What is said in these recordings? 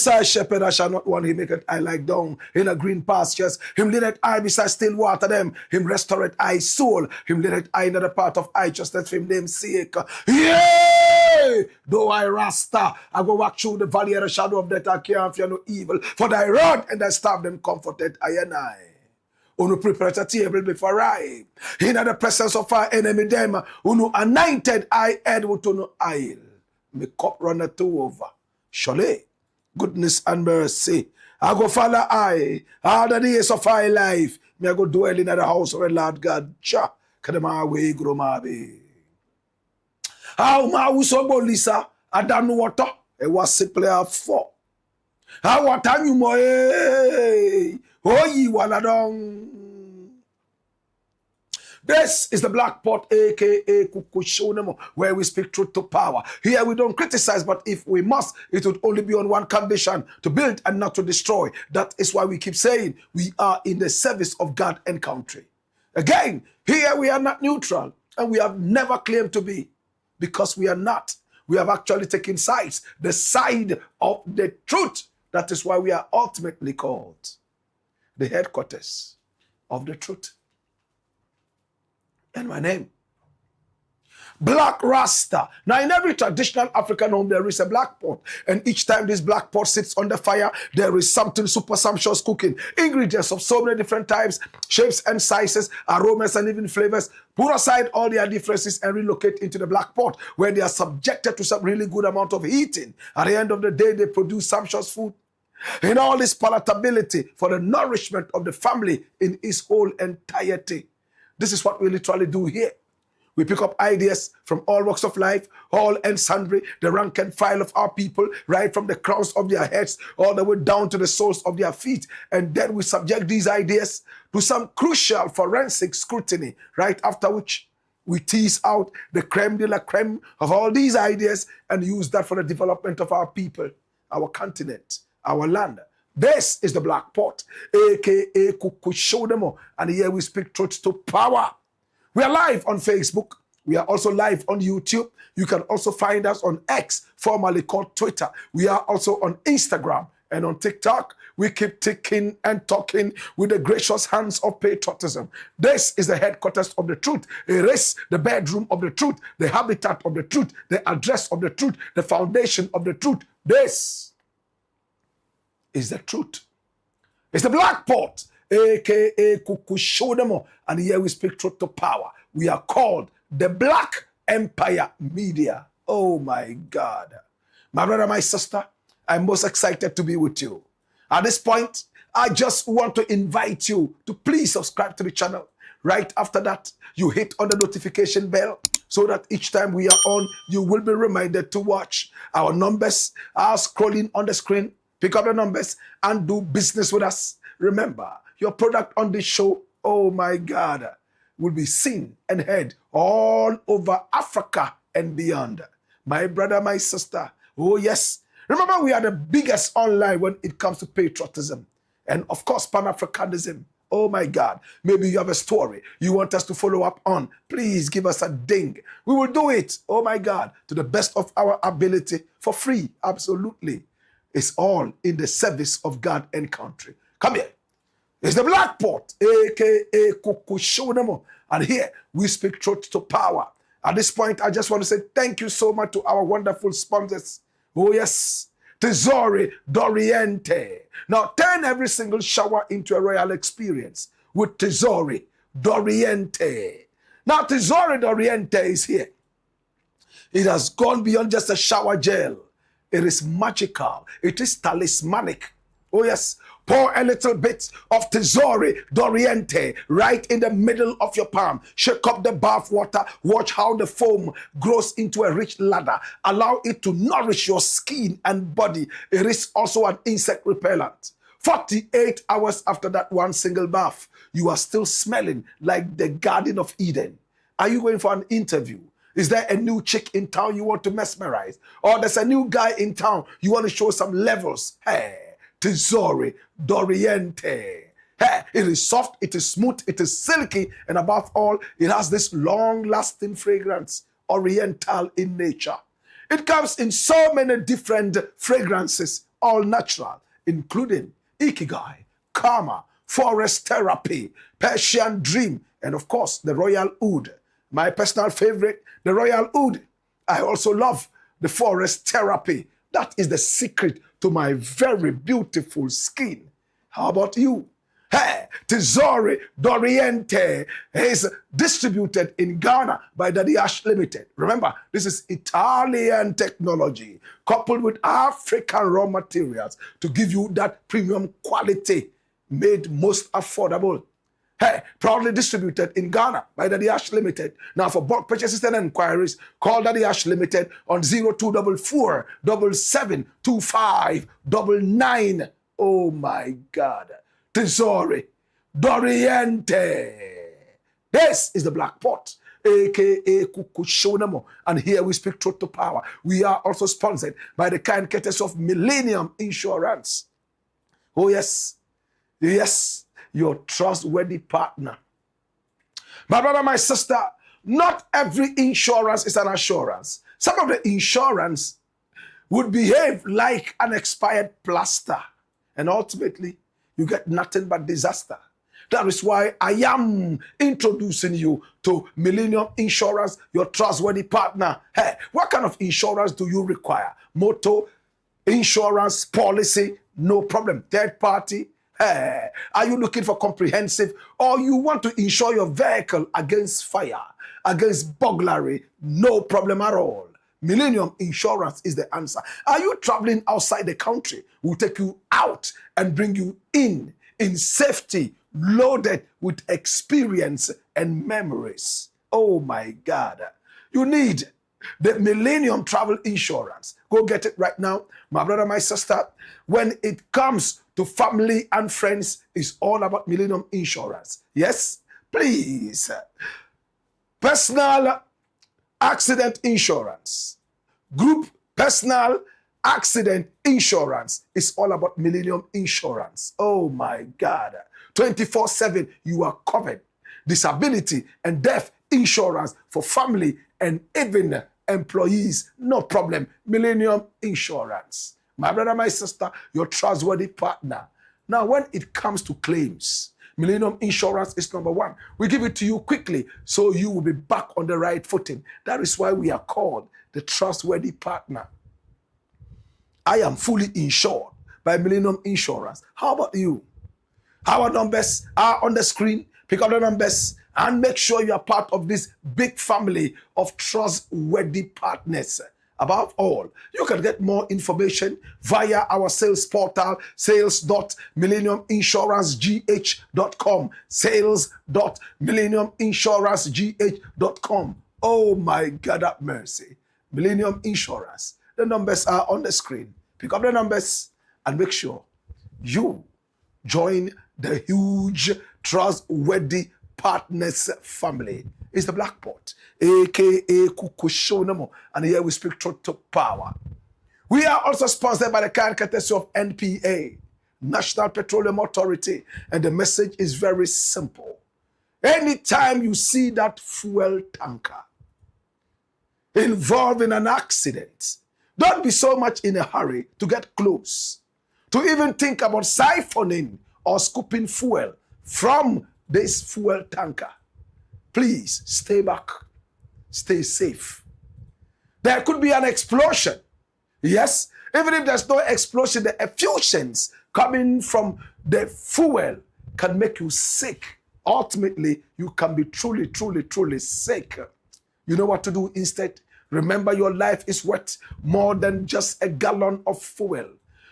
I shepherd, I shall not want. He maketh I like down in a green pastures. Him leadeth I beside still water them. Him restoreth I soul. Him leadeth I in the path of righteousness for him name's sake. Yea! Though I Rasta, I go walk through the valley of the shadow of death, I can't fear no evil. For thy rod and thy staff them comforted I and I. Unu prepare a table before I. In the presence of our enemy them. Unu anointed I head with unu oil. My cup runneth over. Surely goodness and mercy I go follow I all the days of my life. Me I go dwell in the house of the Lord God. Cha kadama we grow mabe. How ma uso go Lisa adan water it was simply a four. How what time you mo oh ye wala dong. This is the Black Pot, aka KUMI, where we speak truth to power. Here we don't criticize, but if we must, it would only be on one condition: to build and not to destroy. That is why we keep saying we are in the service of God and country. Again, here we are not neutral, and we have never claimed to be, because we are not. We have actually taken sides, the side of the truth. That is why we are ultimately called the headquarters of the truth. And my name, Black Rasta. Now, in every traditional African home, there is a black pot. And each time this black pot sits on the fire, there is something super sumptuous cooking. Ingredients of so many different types, shapes and sizes, aromas and even flavors. Put aside all their differences and relocate into the black pot, where they are subjected to some really good amount of heating. At the end of the day, they produce sumptuous food in all its palatability for the nourishment of the family in its whole entirety. This is what we literally do here. We pick up ideas from all walks of life, all and sundry, the rank and file of our people, right from the crowns of their heads all the way down to the soles of their feet. And then we subject these ideas to some crucial forensic scrutiny, right after which we tease out the creme de la creme of all these ideas and use that for the development of our people, our continent, our land. This is the Black Pot, aka KUMI, and here we speak truth to power. We are live on Facebook. We are also live on YouTube. You can also find us on X, formerly called Twitter. We are also on Instagram and on TikTok. We keep ticking and talking with the gracious hands of patriotism. This is the headquarters of the truth. It is the bedroom of the truth, the habitat of the truth, the address of the truth, the foundation of the truth. This is the truth. It's the Black Pot, aka KUMI, and here we speak truth to power. We are called the Black Empire Media. Oh my God. My brother, my sister, I'm most excited to be with you. At this point, I just want to invite you to please subscribe to the channel. Right after that, you hit on the notification bell so that each time we are on, you will be reminded to watch. Our numbers are scrolling on the screen. Pick up the numbers and do business with us. Remember, your product on this show, oh my God, will be seen and heard all over Africa and beyond. My brother, my sister, oh yes. Remember, we are the biggest online when it comes to patriotism. And of course, Pan-Africanism. Oh my God, maybe you have a story you want us to follow up on. Please give us a ding. We will do it, oh my God, to the best of our ability for free, absolutely. It's all in the service of God and country. Come here. It's the Black Pot, aka KUMI, and here we speak truth to power. At this point, I just want to say thank you so much to our wonderful sponsors. Oh yes, Tesori Doriente. Now turn every single shower into a royal experience with Tesori Doriente. Now, Tesoro d'Oriente is here. It has gone beyond just a shower gel. It is magical. It is talismanic. Oh yes, pour a little bit of Tesoro d'Oriente right in the middle of your palm. Shake up the bath water. Watch how the foam grows into a rich ladder. Allow it to nourish your skin and body. It is also an insect repellent. 48 hours after that one single bath, you are still smelling like the Garden of Eden. Are you going for an interview? Is there a new chick in town you want to mesmerize? Or there's a new guy in town you want to show some levels? Hey, Tesoro d'Oriente. Hey, it is soft, it is smooth, it is silky, and above all, it has this long-lasting fragrance, oriental in nature. It comes in so many different fragrances, all natural, including Ikigai, Karma, Forest Therapy, Persian Dream, and of course, the Royal Oud. My personal favorite, the Royal Oud. I also love the Forest Therapy. That is the secret to my very beautiful skin. How about you? Hey, Tesoro d'Oriente is distributed in Ghana by Daddy Ash Limited. Remember, this is Italian technology coupled with African raw materials to give you that premium quality made most affordable. Hey, proudly distributed in Ghana by Daddy Ash Limited. Now, for bulk purchases and inquiries, call Daddy Ash Limited on 0244 772599. Oh my God. Tesoro d'Oriente. This is the Black Pot, aka Kukushonamo, and here we speak truth to power. We are also sponsored by the kind courtesy of Millennium Insurance. Oh yes, yes, your trustworthy partner. My brother, my sister, not every insurance is an assurance. Some of the insurance would behave like an expired plaster, and ultimately you get nothing but disaster. That is why I am introducing you to Millennium Insurance, your trustworthy partner. Hey, what kind of insurance do you require? Motor insurance policy, no problem. Third party. Hey, are you looking for comprehensive, or you want to insure your vehicle against fire, against burglary? No problem at all. Millennium Insurance is the answer. Are you traveling outside the country? We'll take you out and bring you in safety, loaded with experience and memories. Oh my God. You need the Millennium Travel Insurance. Go get it right now. My brother, my sister, when it comes to family and friends, it's all about Millennium Insurance. Yes, please. Personal accident insurance, group personal accident insurance is all about Millennium Insurance. Oh my God. 24/7, you are covered. Disability and death insurance for family and even employees, no problem. Millennium Insurance. My brother, my sister, your trustworthy partner. Now, when it comes to claims, Millennium Insurance is number one. We give it to you quickly so you will be back on the right footing. That is why we are called the trustworthy partner. I am fully insured by Millennium Insurance. How about you? Our numbers are on the screen. Pick up the numbers and make sure you are part of this big family of trustworthy partners. Above all, you can get more information via our sales portal, sales.millenniuminsurancegh.com, sales.millenniuminsurancegh.com. Oh my God, have mercy. Millennium Insurance. The numbers are on the screen. Pick up the numbers and make sure you join the huge trustworthy partners family. It's the Black Pot, aka Kukushonamo, and here we speak truth to power. We are also sponsored by the kind courtesy of NPA, National Petroleum Authority, and the message is very simple. Anytime you see that fuel tanker involved in an accident, don't be so much in a hurry to get close, to even think about siphoning or scooping fuel from this fuel tanker. Please stay back, stay safe. There could be an explosion. Yes, even if there's no explosion, the effusions coming from the fuel can make you sick ultimately you can be truly, truly, truly sick. You know what to do instead? Remember, your life is worth more than just a gallon of fuel.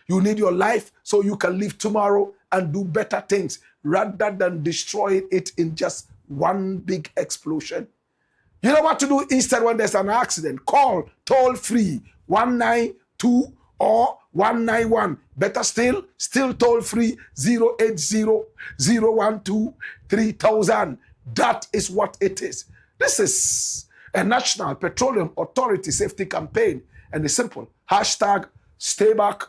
You need your life so you can live tomorrow and do better things rather than destroying it in just one big explosion. You know what to do instead when there's an accident? Call toll-free 192 or 191. Better still toll-free 080-012-3000. That is what it is. This is a National Petroleum Authority safety campaign, and it's simple. Hashtag stay back,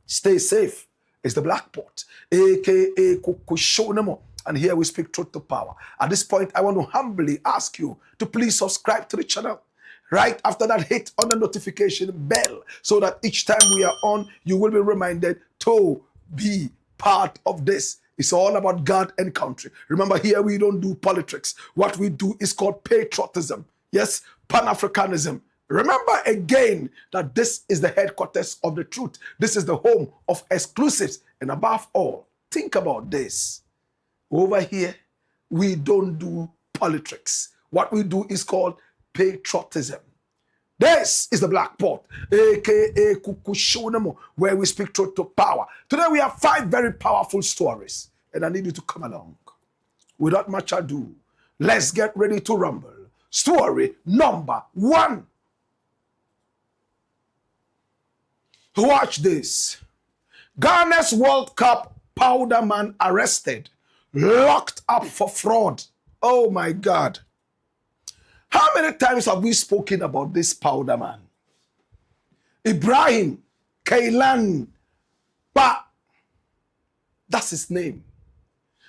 stay safe. It's the Blakk Pot, aka Kukushonemo. And here we speak truth to power. At this point, I want to humbly ask you to please subscribe to the channel. Right after that, hit on the notification bell so that each time we are on, you will be reminded to be part of this. It's all about God and country. Remember, here we don't do politics. What we do is called patriotism. Yes, Pan-Africanism. Remember again that this is the headquarters of the truth. This is the home of exclusives. And above all, think about this. Over here, we don't do politics. What we do is called patriotism. This is the Blakk Pot, aka Kukushonemo, where we speak truth to power. Today we have 5 very powerful stories, and I need you to come along. Without much ado, let's get ready to rumble. Story number 1. Watch this. Ghana's World Cup powder man arrested, locked up for fraud. Oh my God. How many times have we spoken about this powder man? Ibrahim Kailan Ba. That's his name.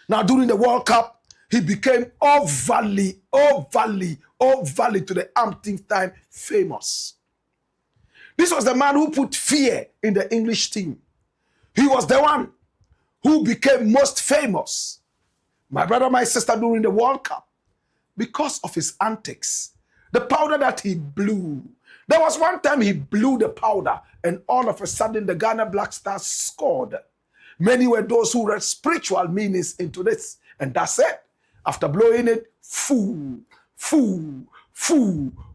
Now, during the World Cup, he became overly to the umpteenth time famous. This was the man who put fear in the English team. He was the one who became most famous, my brother, my sister, during the World Cup, because of his antics, the powder that he blew. There was one time he blew the powder, and all of a sudden the Ghana Black Stars scored. Many were those who read spiritual meanings into this, and that's it. After blowing it, foo,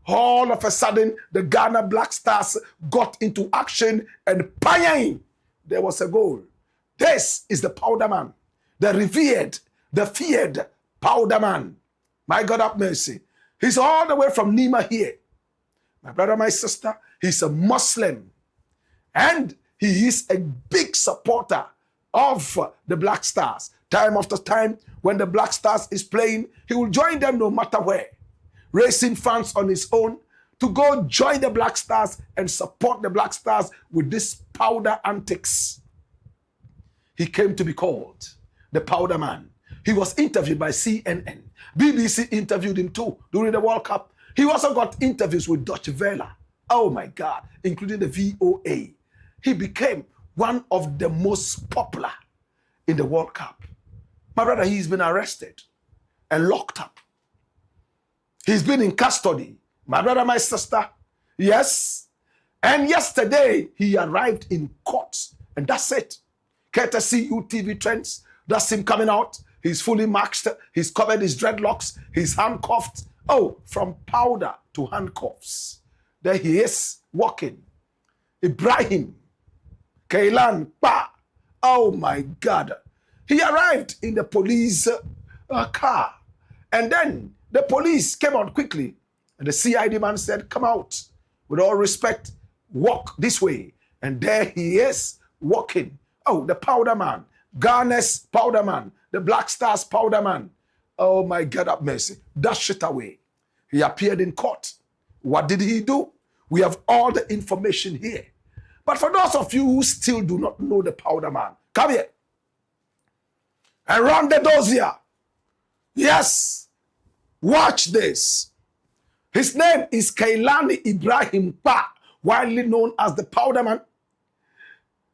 all of a sudden the Ghana Black Stars got into action, and bang, there was a goal. This is the powder man, the revered, the feared powder man. My God have mercy. He's all the way from Nima here. My brother, my sister, he's a Muslim. And he is a big supporter of the Black Stars. Time after time, when the Black Stars is playing, he will join them no matter where. Raising funds on his own to go join the Black Stars and support the Black Stars with this powder antics. He came to be called the powder man. He was interviewed by CNN. BBC interviewed him too during the World Cup. He also got interviews with Deutsche Welle. Oh my God, including the VOA. He became one of the most popular in the World Cup. My brother, he's been arrested and locked up. He's been in custody. My brother, my sister, yes. And yesterday, he arrived in court. And that's it. Courtesy UTV Trends. That's him coming out. He's fully maxed. He's covered his dreadlocks. He's handcuffed. Oh, from powder to handcuffs. There he is, walking. Ibrahim Kailan Ba. Oh my God. He arrived in the police car. And then the police came out quickly. And the CID man said, come out. With all respect, walk this way. And there he is, walking. Oh, the powder man. Ghana's powder man. The Black Stars powder man. Oh my God, have mercy. Dash it away. He appeared in court. What did he do? We have all the information here. But for those of you who still do not know the powder man, come here. Around the dossier. Yes. Watch this. His name is Kailani Ibrahim Pa, widely known as the powder man.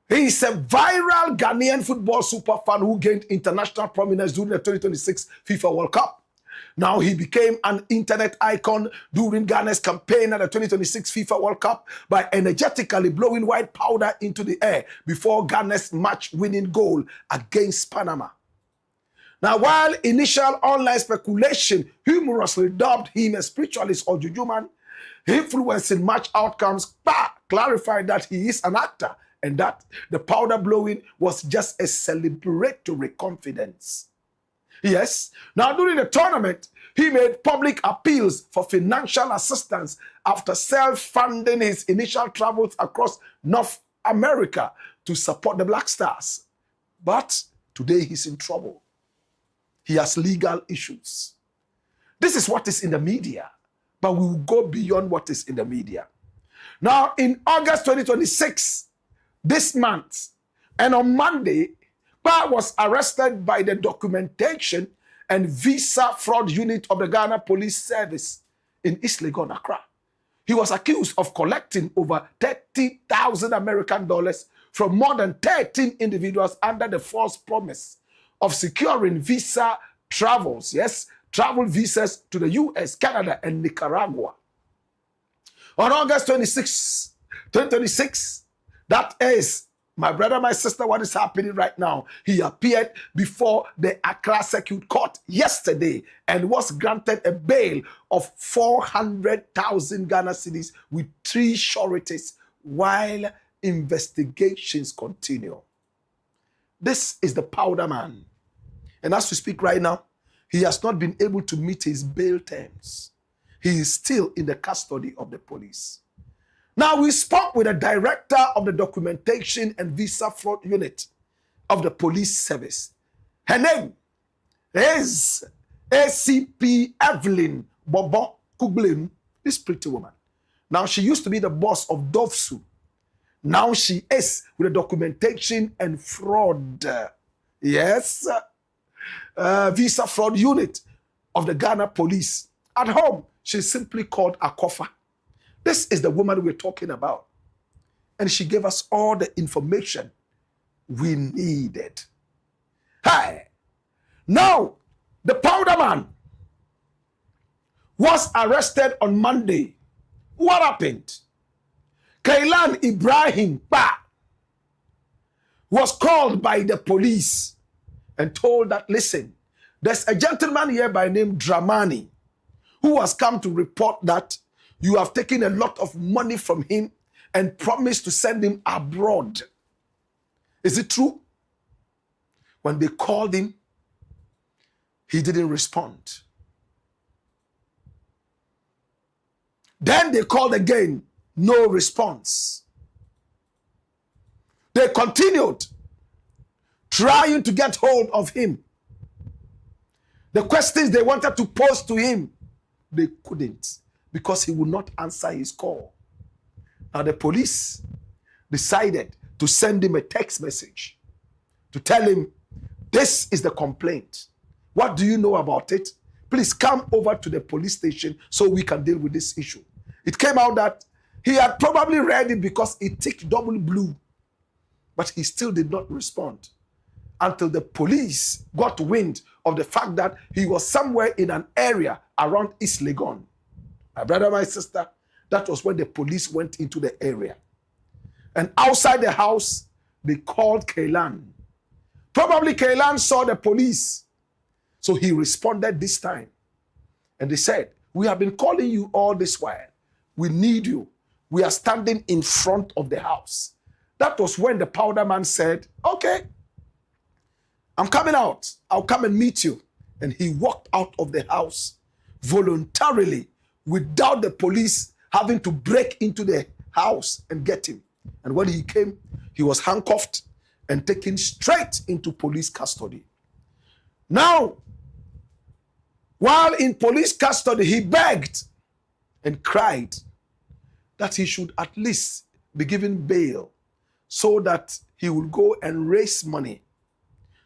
He is a viral Ghanaian football superfan who gained international prominence during the 2026 FIFA World Cup. Now he became an internet icon during Ghana's campaign at the 2026 FIFA World Cup by energetically blowing white powder into the air before Ghana's match-winning goal against Panama. Now, while initial online speculation humorously dubbed him a spiritualist or juju man, influencing match outcomes, clarified that he is an actor and that the powder blowing was just a celebratory confidence. Yes, now during the tournament, he made public appeals for financial assistance after self-funding his initial travels across North America to support the Black Stars. But today he's in trouble. He has legal issues. This is what is in the media, but we will go beyond what is in the media. Now, in August 2026, this month, and on Monday, Pa was arrested by the Documentation and Visa Fraud Unit of the Ghana Police Service in East Legon, Accra. He was accused of collecting over 30,000 American dollars from more than 13 individuals under the false promise of securing visa travels, yes, travel visas to the US, Canada, and Nicaragua. On August 26, 2026, that is, my brother, my sister, what is happening right now? He appeared before the Accra Circuit Court yesterday and was granted a bail of 400,000 Ghana cedis with 3 sureties while investigations continue. This is the powder man. And as we speak right now, he has not been able to meet his bail terms. He is still in the custody of the police. Now, we spoke with the director of the Documentation and Visa Fraud Unit of the Police Service. Her name is ACP Evelyn Bobo Kuglin, this pretty woman. Now, she used to be the boss of Dovsu. Now she is with the Documentation and Fraud, Visa Fraud Unit of the Ghana Police. At home, she's simply called Akofa. This is the woman we're talking about. And she gave us all the information we needed. Hi. Now, the powder man was arrested on Monday. What happened? Kailan Ibrahim was called by the police and told that, listen, there's a gentleman here by name Dramani who has come to report that you have taken a lot of money from him and promised to send him abroad. Is it true? When they called him, he didn't respond. Then they called again, no response. They continued trying to get hold of him. The questions they wanted to pose to him, they couldn't, because he would not answer his call. Now the police decided to send him a text message to tell him, this is the complaint. What do you know about it? Please come over to the police station so we can deal with this issue. It came out that he had probably read it because it ticked double blue, but he still did not respond until the police got wind of the fact that he was somewhere in an area around East Legon. My brother, my sister, that was when the police went into the area. And outside the house, they called Kailan. Probably Kailan saw the police, so he responded this time. And they said, we have been calling you all this while. We need you. We are standing in front of the house. That was when the powder man said, okay, I'm coming out. I'll come and meet you. And he walked out of the house voluntarily without the police having to break into the house and get him. And when he came, he was handcuffed and taken straight into police custody. Now, while in police custody, he begged and cried that he should at least be given bail so that he would go and raise money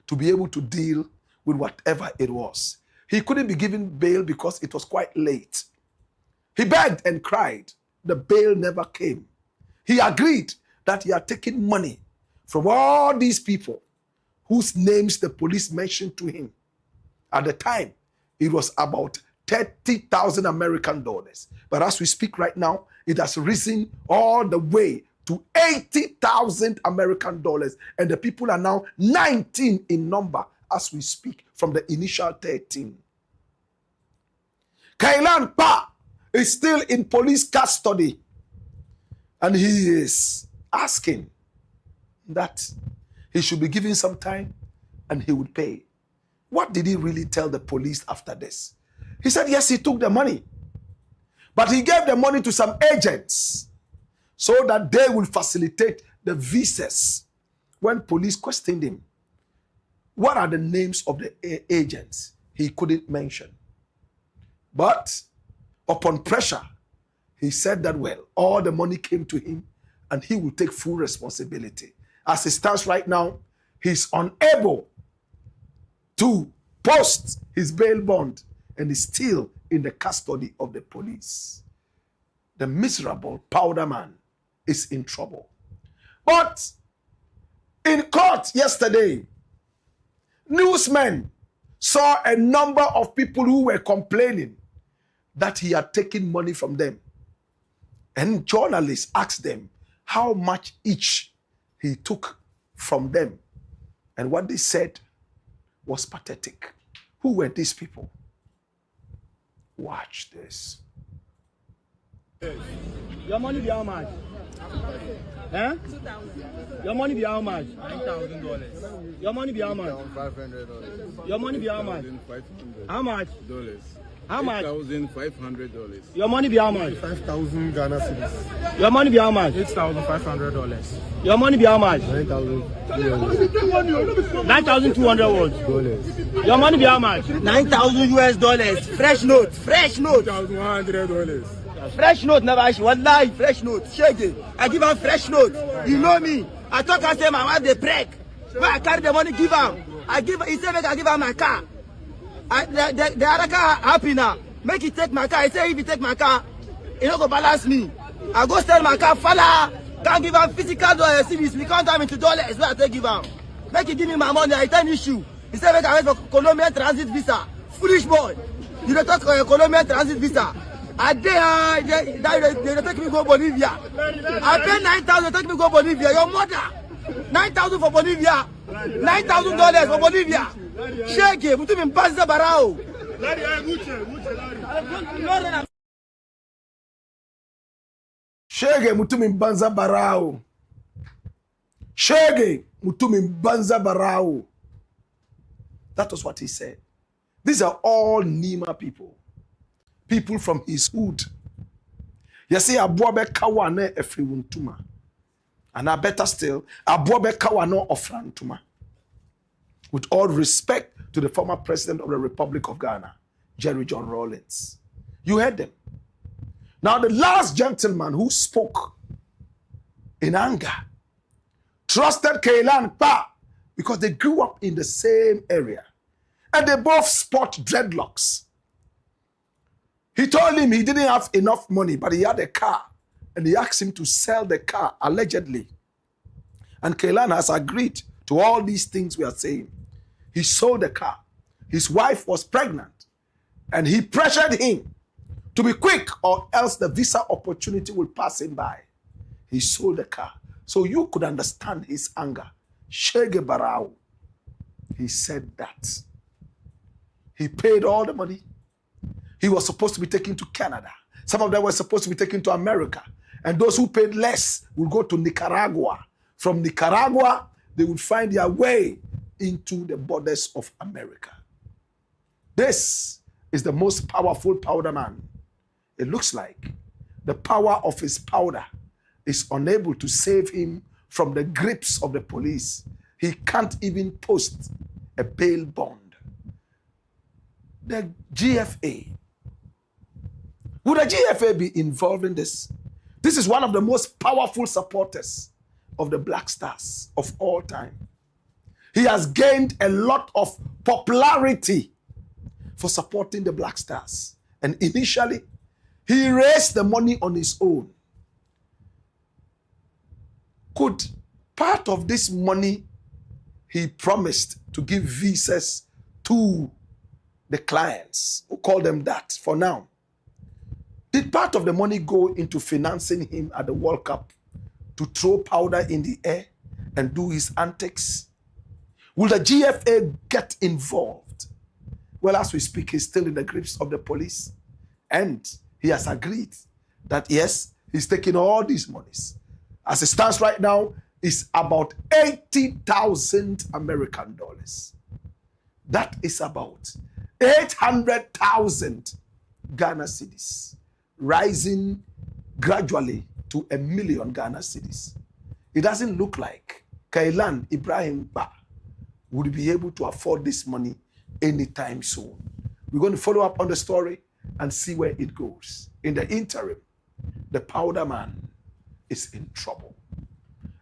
to be able to deal with whatever it was. He couldn't be given bail because it was quite late. He begged and cried. The bail never came. He agreed that he had taken money from all these people whose names the police mentioned to him. At the time, it was about 30,000 American dollars. But as we speak right now, it has risen all the way to 80,000 American dollars. And the people are now 19 in number as we speak, from the initial 13. Kailan Pa is still in police custody, and he is asking that he should be given some time and he would pay. What did he really tell the police after this? He said, yes, he took the money, but he gave the money to some agents so that they will facilitate the visas. When police questioned him, what are the names of the agents? He couldn't mention. But upon pressure, he said that, well, all the money came to him and he will take full responsibility. As it stands right now, he's unable to post his bail bond and is still in the custody of the police. The miserable powder man is in trouble. But in court yesterday, newsmen saw a number of people who were complaining that he had taken money from them. And journalists asked them how much each he took from them. And what they said was pathetic. Who were these people? Watch this. Your money be how much? Huh? Your money be how much? $9,000. Your money be how much? $500. Your money be how much? How much? How much? $8,500. Your money be how much? 5,000 Ghana cedis. Your money be how much? $8,500. Your money be how much? 9,200. 9,200 words. Dollars. Your money be how much? 9,000 US dollars. Fresh note. Fresh note. $1,100. Fresh note, never actually. Wallahi, fresh note. Shake it. I give her fresh note. You know me. I talk and say my wife they break. When I carry the money, give her. I give her. He said make I give her my car. The other car happy now. Make it take my car. He say if you take my car, he don't go balance me. I go sell my car. Fella can't give her physical CDs. We can't turn into dollars. Where I take give her. Make it give me my money. I tell issue. He said make I wait for Colombian transit visa. Foolish boy. You don't talk Colombian transit visa. I they take me go Bolivia. I pay 9,000, take me go Bolivia. Your mother, 9,000 for Bolivia, $9,000 for Bolivia. Shake it, mutu mimbanza barao. Shege mutu mimbanza barao. Shege mutu mimbanza barao. That was what he said. These are all Nima people. People from his hood. You see, Abuabe Kawane Efriwuntuma. And I better still, Abuabe Kawano Ofrantuma. With all respect to the former president of the Republic of Ghana, Jerry John Rawlings. You heard them. Now, the last gentleman who spoke in anger trusted Kailan Pa because they grew up in the same area. And they both sport dreadlocks. He told him he didn't have enough money, but he had a car. And he asked him to sell the car, allegedly. And Kailan has agreed to all these things we are saying. He sold the car. His wife was pregnant. And he pressured him to be quick or else the visa opportunity will pass him by. He sold the car. So you could understand his anger. Shege Barao. He said that. He paid all the money. He was supposed to be taken to Canada. Some of them were supposed to be taken to America. And those who paid less will go to Nicaragua. From Nicaragua, they would find their way into the borders of America. This is the most powerful powder man. It looks like the power of his powder is unable to save him from the grips of the police. He can't even post a bail bond. The GFA. Would the GFA be involved in this? This is one of the most powerful supporters of the Black Stars of all time. He has gained a lot of popularity for supporting the Black Stars. And initially, he raised the money on his own. Could part of this money he promised to give visas to the clients, we'll call them that for now, did part of the money go into financing him at the World Cup to throw powder in the air and do his antics? Will the GFA get involved Well, as we speak, he's still in the grips of the police. And he has agreed that, yes, he's taking all these monies. As it stands right now, it's about 80,000 American dollars. That is about 800,000 Ghana cedis, rising gradually to 1 million Ghana cedis. It doesn't look like Kailan Ibrahim Ba would be able to afford this money anytime soon. We're going to follow up on the story and see where it goes. In the interim, the powder man is in trouble.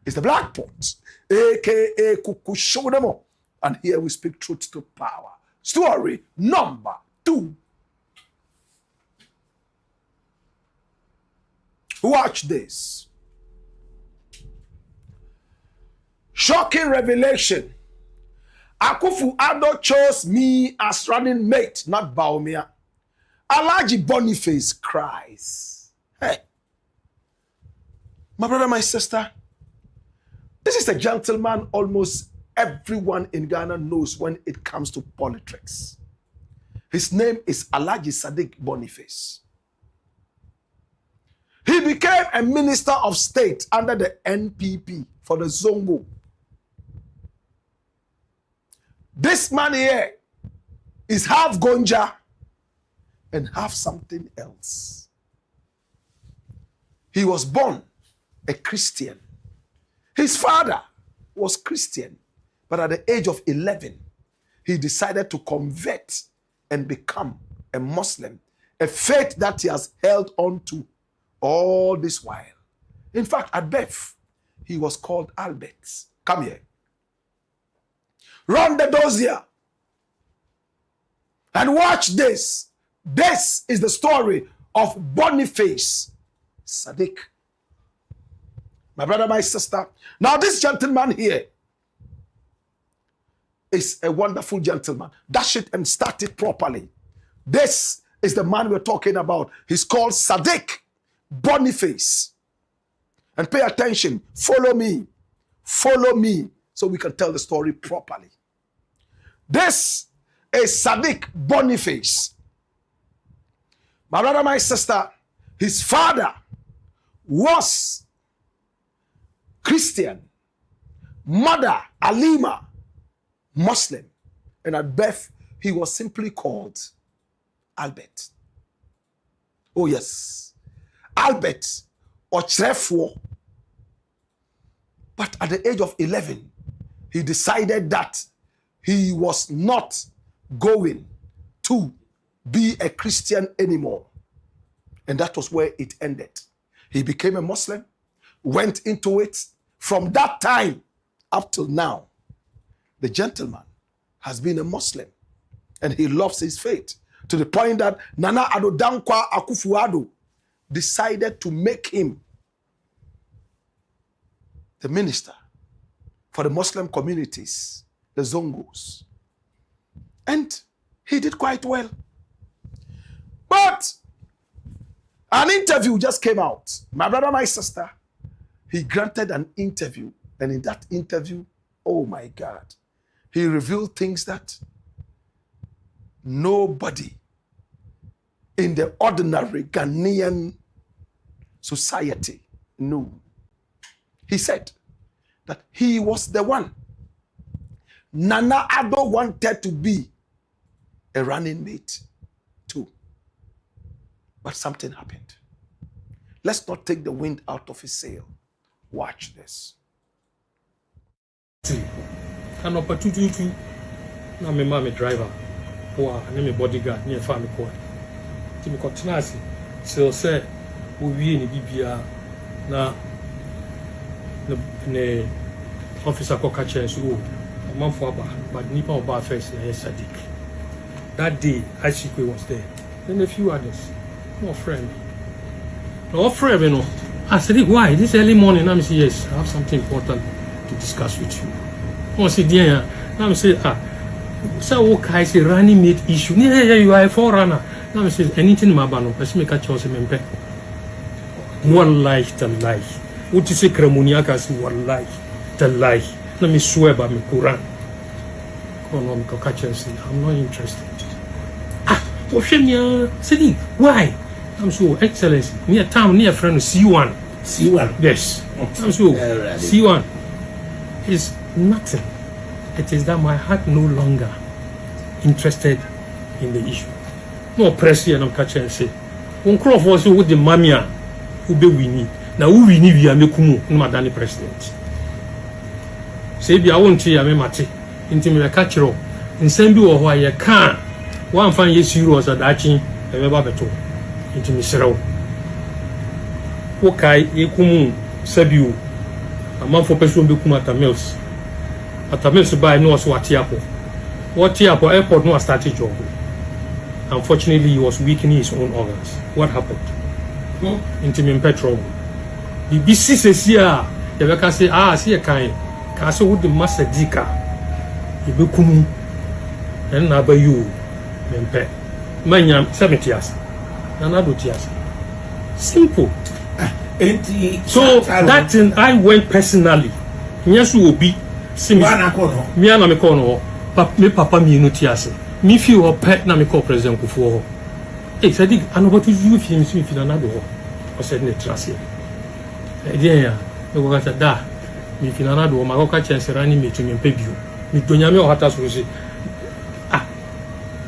It's the Black Pot, aka Kukushodemo. And here we speak truth to power. Story number 2. Watch this. Shocking revelation. AKUFO-ADDO chose me as running mate, not BAWUMIA. Alhaji BONIFACE Cries. Hey. My brother, my sister, this is a gentleman almost everyone in Ghana knows when it comes to politics. His name is Alhaji BONIFACE. He became a minister of state under the NPP for the Zongo. This man here is half Gonja and half something else. He was born a Christian. His father was Christian, but at the age of 11, he decided to convert and become a Muslim, a faith that he has held on to all this while. In fact, at birth, he was called Albert. Come here. Run the dossier and watch this. This is the story of Boniface Sadiq. My brother, my sister. Now this gentleman here is a wonderful gentleman. Dash it and start it properly. This is the man we're talking about. He's called Sadiq Boniface. And pay attention. Follow me. Follow me so we can tell the story properly. This is Sadiq Boniface. My brother, my sister, his father was Christian, mother Alima, Muslim, and at birth he was simply called Albert. Oh yes, Albert or Trefwo. But at the age of 11, he decided that he was not going to be a Christian anymore. And that was where it ended. He became a Muslim, went into it. From that time up till now, the gentleman has been a Muslim and he loves his faith to the point that Nana Addo Dankwa AKUFO-ADDO decided to make him the minister for the Muslim communities, the Zongos. And he did quite well. But an interview just came out. My brother, my sister, he granted an interview. And in that interview, oh my God, he revealed things that nobody in the ordinary Ghanaian society knew. He said that he was the one Nana Addo wanted to be a running mate too. But something happened. Let's not take the wind out of his sail. Watch this. An opportunity. Na me mama driver. Or me bodyguard near family court. Timi kotinasi. So say we ni bibia na ne officer ko catch so man for aba but nipa oba first Sadiq. That day Ashikwe was there. Then a few others. No friend. No friend, you know. I said, why? This early morning, I'm saying, yes, I have something important to discuss with you. I said, yeah. I'm saying, so okay, it's a running mate issue. Yeah, you are a forerunner. I'm saying, anything my bano, let's make a choice. One life, the life. What you say, Kramuniakas, one life, the life. Let me swear by my Quran. I'm not interested. Oshemia Sadiq, why? I'm so Excellency. Near town, near friend C1. C1. Yes. I'm so C1 is nothing. It is that my heart no longer interested in the issue. No press here and I'm catching and say. One crop was with the mamia who be we need. Now who we need we are Kumu, no madani president. Say be I won't hear me mate. Into me catch you. In same be or you can. One fan yes you was a daching a babato. Into me serao. Okay, Kumu Sabu. A month for person be come at a mills. At a mills buy no what Tiapo. What Tiapo airport no started job. Unfortunately, he was weakening his own organs. What happened? Into me petrol. The BC says here, you can say, see a kind. Castle with the master dika. You be Kumu. And now you, Mempe. Manyam 70 years. Another years. Simple. So that thing I went personally. Yes, will be similar. Me and I'm a corner. Papa me no tiase. Me feel or pet na me call President AKUFO-ADDO. Hey, I think I know what you feel me another one. I said ne trust here. Yeah, me go say da. Me feel another one. My go catch and rani me to me pebio. Me donya me o hata so say. Ah.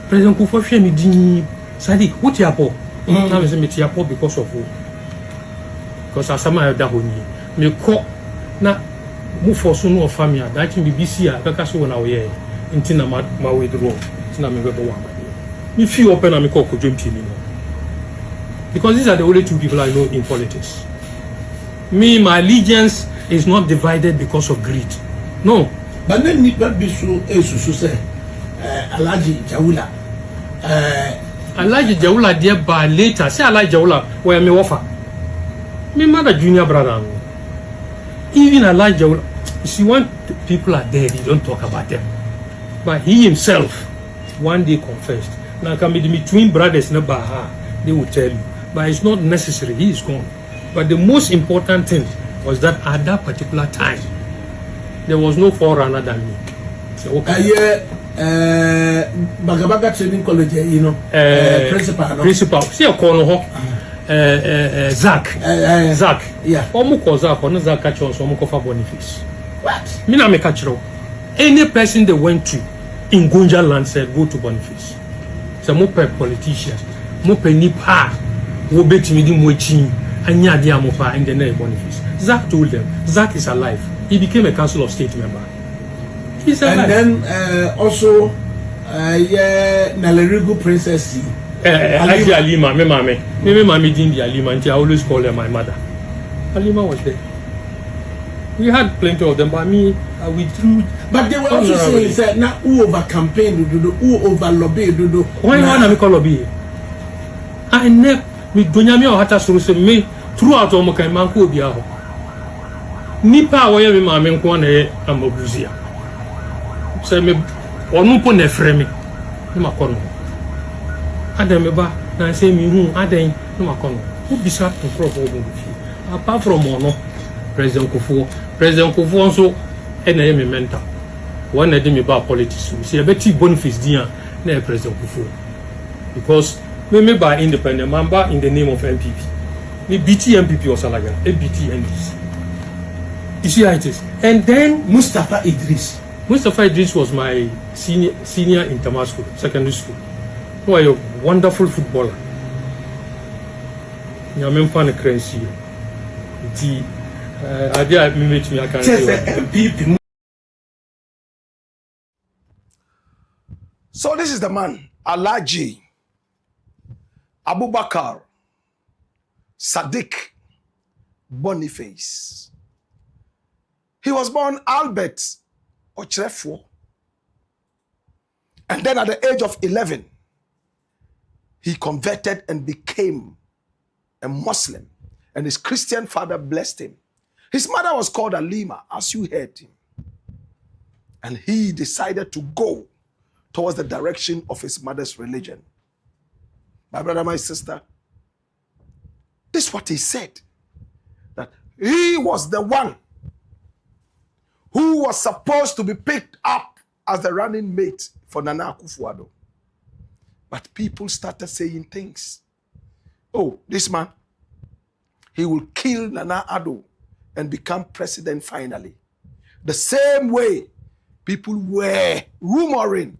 President AKUFO hwe me din. Sadi, what you apo? Na me say me tiapo because of who? Because asama da honi. Me ko na mu for so no family that can be BC a kaka so na we ntina ma withdraw. Me feel open and me call because these are the only two people I know in politics. Me, my allegiance is not divided because of greed. No. But then Nipa Bisu Esusu say Alhaji Jawula. Alhaji Jawula there by later. Say Alhaji Jawula where me offer. Me mother junior brother. Even Alhaji Jawula. You see, when people are dead, you don't talk about them. But he himself one day confessed. Now can be between brothers in Baha, they will tell you. But it's not necessary, he is gone. But the most important thing was that at that particular time, there was no forerunner than me. So, okay. Bagabaga Training College, you know, principal. Principal. See a corner, Zach. Zach. Yeah. Omuko Zach, or no Zach catch on so Omuko BONIFACE. What? Me na me catch you. Any person they went to in Gunja land said go to BONIFACE. So mo politicians, mo nipa, wo betimi di mo chi, anya dia mo fa in the name BONIFACE. Zach told them, Zach is alive. He became a council of state member. He's alive. And then also, Nalerigu Princess. Alima, me mami didn't Alima, and I always call her my mother. Alima was there. We had plenty of them, but me, I withdrew. But they were also saying that now who over campaign, who over lobby, why you want to call lobby? I never, me dunyami o hata suru se me throughout all my man ko biya ho. Nipa wo ye me ma me nko na ye amabuzia. Say me onu po na frɛ me. Me makono. Adam me ba na say me hu adan me makono. Who bisa to crop over the apart from ono President AKUFO also and me mentor. One day me about politics. We see a bit BONIFACE dia na President AKUFO. Because me by independent member in the name of MPP. Me BT MPP or Salaga, a BT NDC. You see how it is. And then Mustapha Idris. Mustapha Idris was my senior in Tamar School, secondary school. Who are a wonderful footballer. You are fan of currency. I can't say. So this is the man, Alhaji Abubakar SHÄCKING BONIFACE. He was born Albert Ochrefo. And then at the age of 11, he converted and became a Muslim. And his Christian father blessed him. His mother was called Alima, as you heard him. And he decided to go towards the direction of his mother's religion. My brother, my sister, this is what he said. That he was the one who was supposed to be picked up as the running mate for Nana AKUFO-ADDO. But people started saying things. Oh, this man, he will kill Nana Addo and become president finally. The same way people were rumoring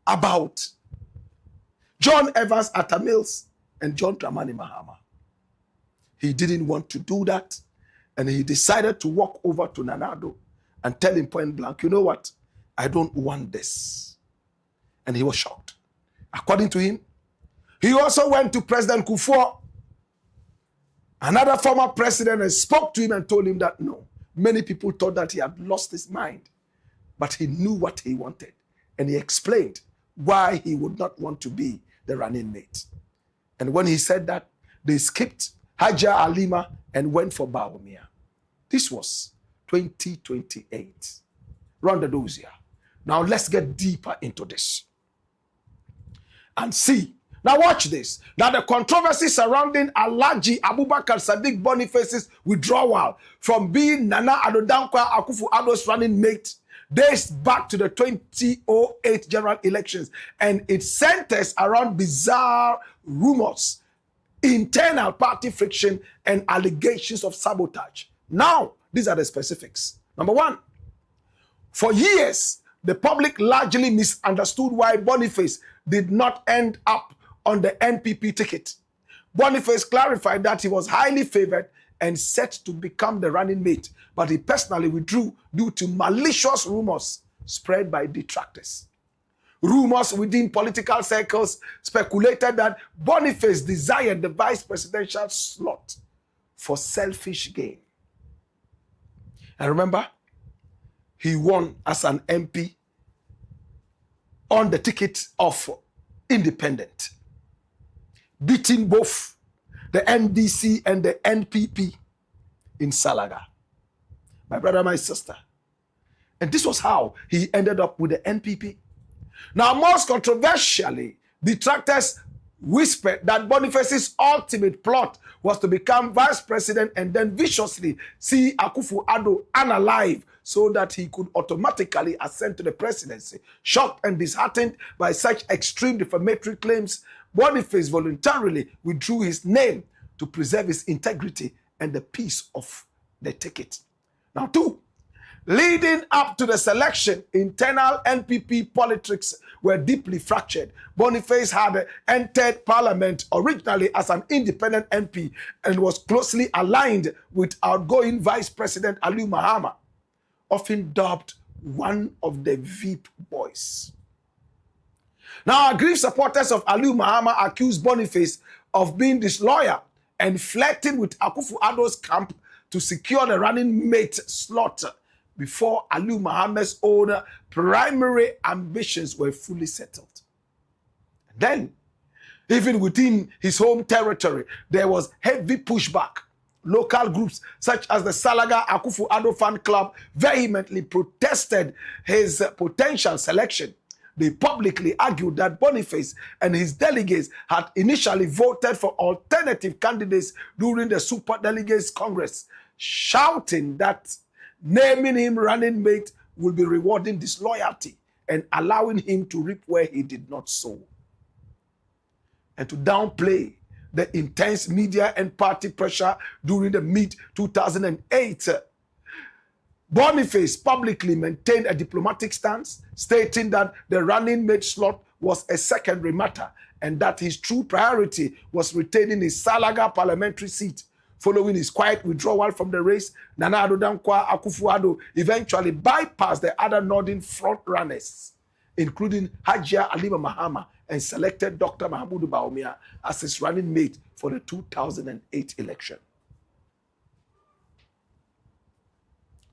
about John Evans Atta Mills and John Dramani Mahama. He didn't want to do that, and he decided to walk over to Nana Addo and tell him point blank, you know what? I don't want this. And he was shocked. According to him, he also went to President Kufuor, another former president, and spoke to him and told him that no. Many people thought that he had lost his mind, but he knew what he wanted. And he explained why he would not want to be the running mate. And when he said that, they skipped Haja Alima and went for BAWUMIA. This was 2028. Round the dozier. Now let's get deeper into this and see. Now watch this. Now the controversy surrounding Alhaji SHİCKING Boniface's withdrawal from being Nana Addo Dankwa AKUFO-ADDO's running mate dates back to the 2008 general elections, and it centers around bizarre rumors, internal party friction, and allegations of sabotage. Now, these are the specifics. Number one, for years, the public largely misunderstood why Boniface did not end up on the NPP ticket. Boniface clarified that he was highly favored and set to become the running mate, but he personally withdrew due to malicious rumors spread by detractors. Rumors within political circles speculated that Boniface desired the vice presidential slot for selfish gain. And remember, he won as an MP on the ticket of independent, beating both the NDC and the NPP in Salaga. My brother, my sister. And this was how he ended up with the NPP. Now, most controversially, detractors whispered that Boniface's ultimate plot was to become vice president and then viciously see AKUFO-ADDO unalive so that he could automatically ascend to the presidency. Shocked and disheartened by such extreme defamatory claims, Boniface voluntarily withdrew his name to preserve his integrity and the peace of the ticket. Now, two, leading up to the selection, internal NPP politics were deeply fractured. Boniface had entered parliament originally as an independent MP and was closely aligned with outgoing Vice President Aliyu Mahama, often dubbed one of the VIP boys. Now, aggrieved supporters of Aliyu Mahama accused Boniface of being disloyal and flirting with AKUFO-ADDO's camp to secure the running mate slot before Aliyu Mahama's own primary ambitions were fully settled. Then, even within his home territory, there was heavy pushback. Local groups such as the Salaga AKUFO-ADDO fan club vehemently protested his potential selection. They publicly argued that Boniface and his delegates had initially voted for alternative candidates during the Superdelegates Congress, shouting that naming him running mate will be rewarding disloyalty and allowing him to reap where he did not sow. And to downplay the intense media and party pressure during the mid-2008, Boniface publicly maintained a diplomatic stance, stating that the running mate slot was a secondary matter and that his true priority was retaining his Salaga parliamentary seat. Following his quiet withdrawal from the race, Nana Addo Dankwa AKUFO-ADDO eventually bypassed the other northern front runners, including Hajia Alima Mahama, and selected Dr. Mahamudu BAWUMIA as his running mate for the 2008 election.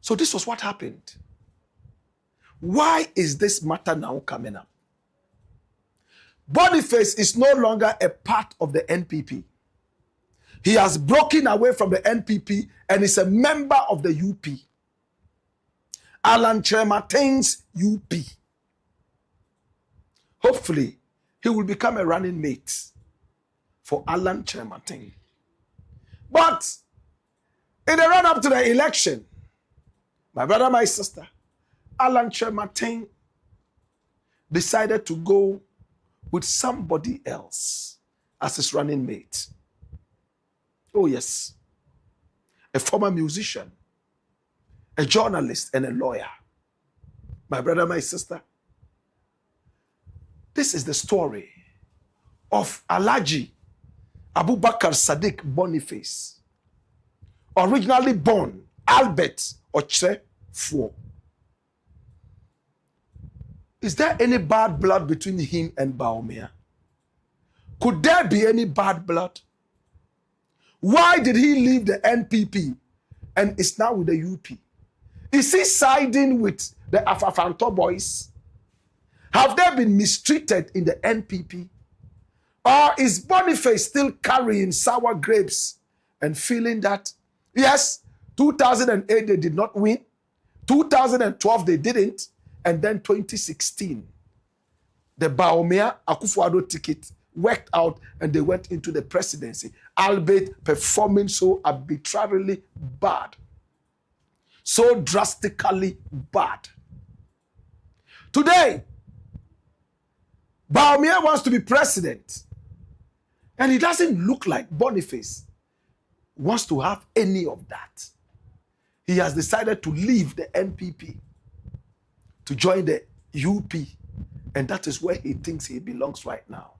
So this was what happened. Why is this matter now coming up? Boniface is no longer a part of the NPP. He has broken away from the NPP and is a member of the UP. Alan Kyerematen's UP. Hopefully, he will become a running mate for Alan Kyerematen. But in the run-up to the election, my brother, my sister, Alan Kyerematen decided to go with somebody else as his running mate. Oh yes. A former musician, a journalist, and a lawyer. My brother, my sister. This is the story of Alhaji SHİCKING Boniface, originally born Albert Ochre-4. Is there any bad blood between him and BAWUMIA? Could there be any bad blood? Why did he leave the NPP and is now with the UP? Is he siding with the Afafanto boys? Have they been mistreated in the NPP? Or is Boniface still carrying sour grapes and feeling that, yes, 2008 they did not win, 2012 they didn't, and then 2016, the BAWUMIA AKUFO-ADDO ticket worked out and they went into the presidency, albeit performing so arbitrarily bad, so drastically bad. Today, BAWUMIA wants to be president, and it doesn't look like Boniface wants to have any of that. He has decided to leave the NPP to join the UP, and that is where he thinks he belongs right now.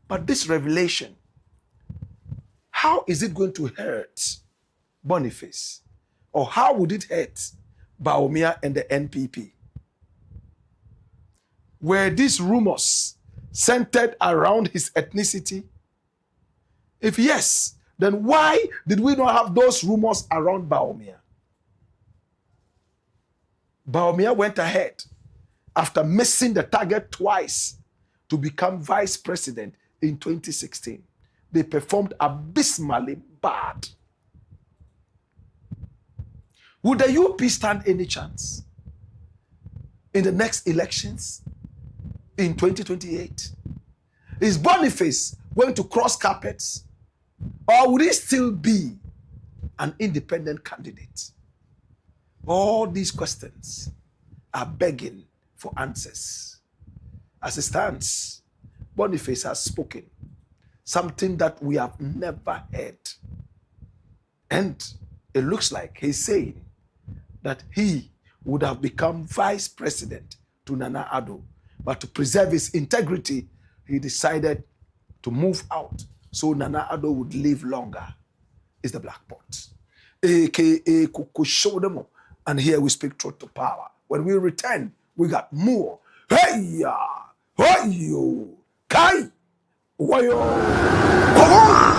But this revelation, how is it going to hurt Boniface? Or how would it hurt BAWUMIA and the NPP? Were these rumors centered around his ethnicity? If yes, then why did we not have those rumors around BAWUMIA? BAWUMIA went ahead after missing the target twice to become vice president in 2016. They performed abysmally bad. Would the UP stand any chance in the next elections in 2028? Is Boniface going to cross carpets, or would he still be an independent candidate? All these questions are begging for answers. As it stands, Boniface has spoken something that we have never heard. And it looks like he's saying that he would have become vice president to Nana Addo, but to preserve his integrity, he decided to move out so Nana Addo would live longer. It's the Black Pot, aka Kukushodemo. And here we speak truth to power. When we return, we got more. Hey ya, hey yo, kai, wayo, kogu.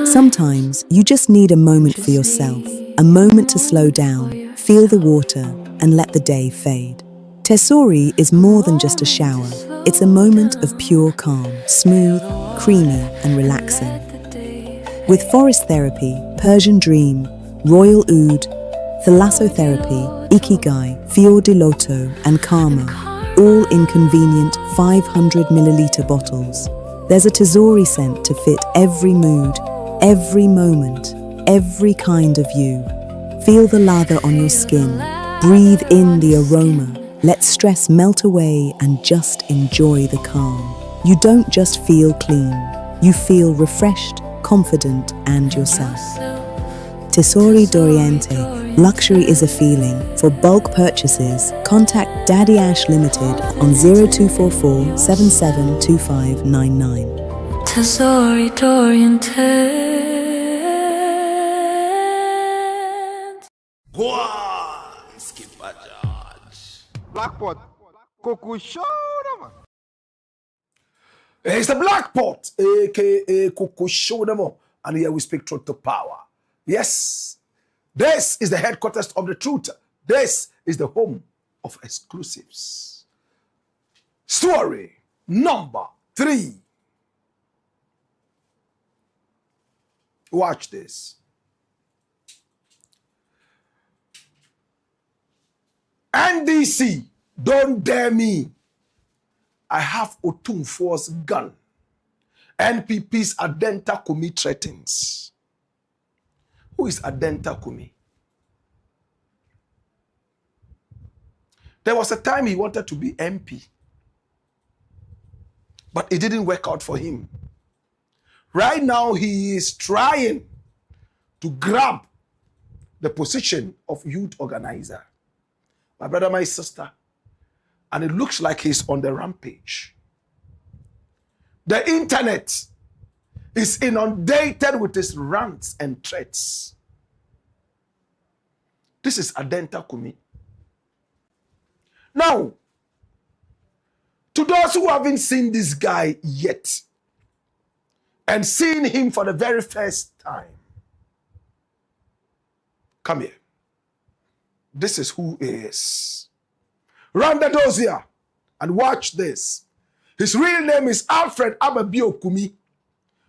Sometimes you just need a moment for yourself, a moment to slow down, feel the water, and let the day fade. Tesori is more than just a shower. It's a moment of pure calm, smooth, creamy, and relaxing. With forest therapy, Persian dream, royal oud, thalassotherapy, ikigai, fior di loto, and karma, all in convenient 500 milliliter bottles. There's a Tesori scent to fit every mood, every moment, every kind of you. Feel the lather on your skin. Breathe in the aroma. Let stress melt away and just enjoy the calm. You don't just feel clean. You feel refreshed, confident, and yourself. Tesori d'Oriente. Luxury is a feeling. For bulk purchases, contact Daddy Ash Limited on 0244 772599. Tesori d'Oriente. Blackport. Coco show them. It's the Blackport, aka KUMI, and here we speak truth to power. Yes, this is the headquarters of the truth. This is the home of exclusives. Story number 3. Watch this. NDC, don't dare me. I have OTOMFOUR's gun. NPP's ADENTA KUMI threatens. Who is ADENTA KUMI? There was a time he wanted to be MP, but it didn't work out for him. Right now, he is trying to grab the position of youth organizer. My brother, my sister, and it looks like he's on the rampage. The internet is inundated with his rants and threats. This is ADENTA KUMI. Now, to those who haven't seen this guy yet and seen him for the very first time, come here. This is who he is. Round the doors here and watch this. His real name is Alfred Ababio Kumi,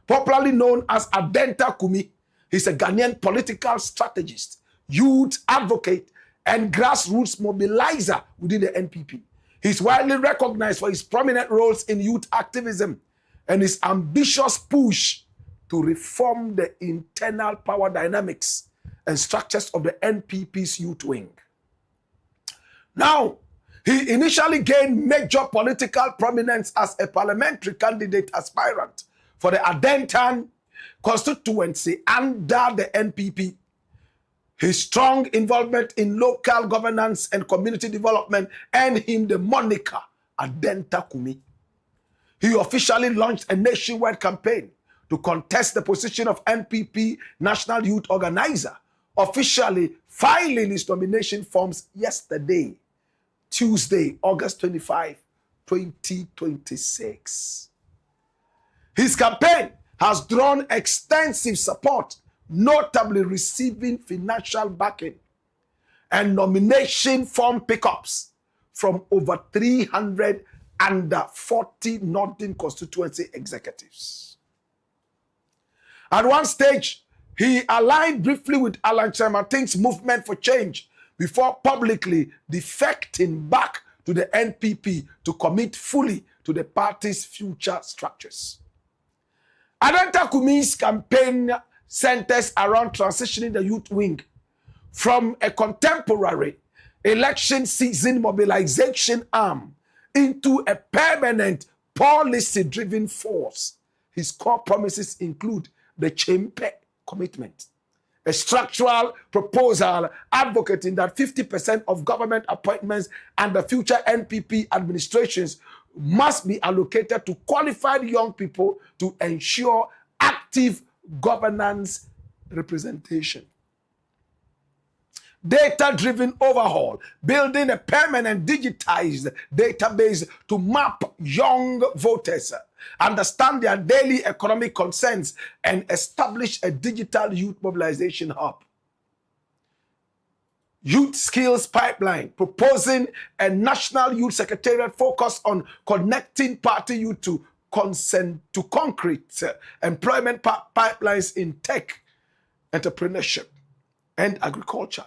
popularly known as ADENTA KUMI. He's a Ghanaian political strategist, youth advocate, and grassroots mobilizer within the NPP. He's widely recognized for his prominent roles in youth activism and his ambitious push to reform the internal power dynamics and structures of the NPP's youth wing. Now, he initially gained major political prominence as a parliamentary candidate aspirant for the ADENTA constituency under the NPP. His strong involvement in local governance and community development earned him the moniker ADENTA KUMI. He officially launched a nationwide campaign to contest the position of NPP National Youth Organizer, officially filing his nomination forms yesterday, Tuesday, August 25, 2026. His campaign has drawn extensive support, notably receiving financial backing and nomination form pickups from over 340 Northern constituency executives. At one stage, he aligned briefly with Alan Kyerematen's movement for change before publicly defecting back to the NPP to commit fully to the party's future structures. ADENTA KUMI's campaign centers around transitioning the youth wing from a contemporary election season mobilization arm into a permanent policy-driven force. His core promises include the Chempe commitment, a structural proposal advocating that 50% of government appointments and the future NPP administrations must be allocated to qualified young people to ensure active governance representation. Data-driven overhaul, building a permanent digitized database to map young voters, understand their daily economic concerns, and establish a digital youth mobilization hub. Youth skills pipeline, proposing a national youth secretariat focused on connecting party youth to concrete employment pipelines in tech, entrepreneurship, and agriculture.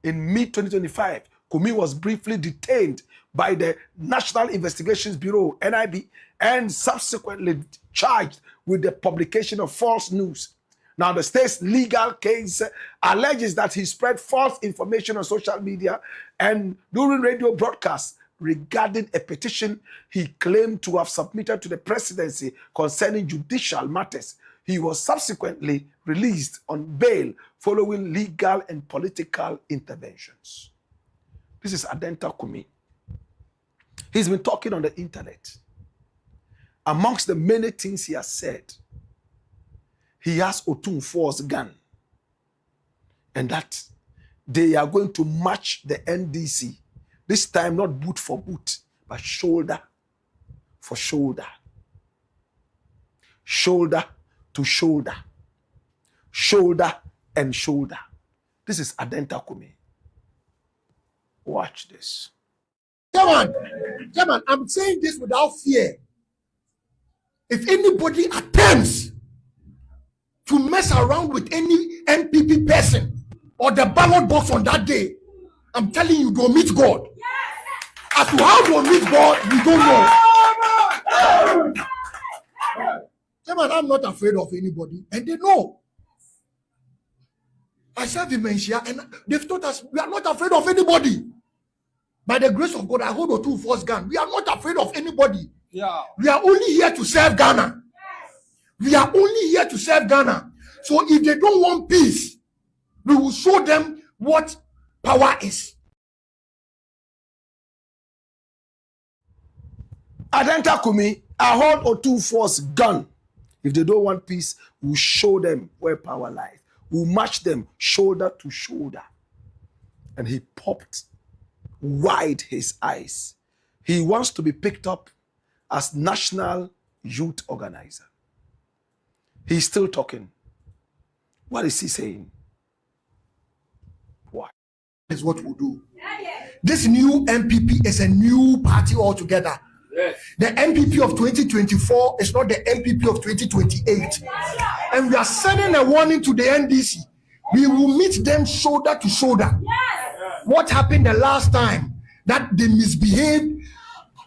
In mid-2025, KUMI was briefly detained by the National Investigations Bureau, NIB, and subsequently charged with the publication of false news. Now, the state's legal case alleges that he spread false information on social media and during radio broadcasts regarding a petition he claimed to have submitted to the presidency concerning judicial matters. He was subsequently released on bail following legal and political interventions. This is ADENTA KUMI. He's been talking on the internet. Amongst the many things he has said, he has OTOMFOUR's gun, and that they are going to match the NDC This time, not boot for boot, but shoulder for shoulder. Shoulder to shoulder. Shoulder and shoulder. This is ADENTA KUMI. Watch this. Chairman, I'm saying this without fear. If anybody attempts to mess around with any NPP person or the ballot box on that day, I'm telling you, don't meet God. As to how to meet God, we don't know. Chairman, I'm not afraid of anybody, and they know. I serve dementia, and they've told us we are not afraid of anybody. By the grace of God, I hold OTOMFOUR's gun. We are not afraid of anybody. Yeah. We are only here to serve Ghana. We are only here to serve Ghana. So if they don't want peace, we will show them what power is. ADENTA KUMI, I hold OTOMFOUR's gun. If they don't want peace, we'll show them where power lies. We'll match them shoulder to shoulder. And he popped wide his eyes. He wants to be picked up as National Youth Organizer. He's still talking. What is he saying? What? Is what we'll do. This new MPP is a new party altogether. Yes. The MPP of 2024 is not the MPP of 2028. And we are sending a warning to the NDC. We will meet them shoulder to shoulder. Yes. What happened the last time that they misbehaved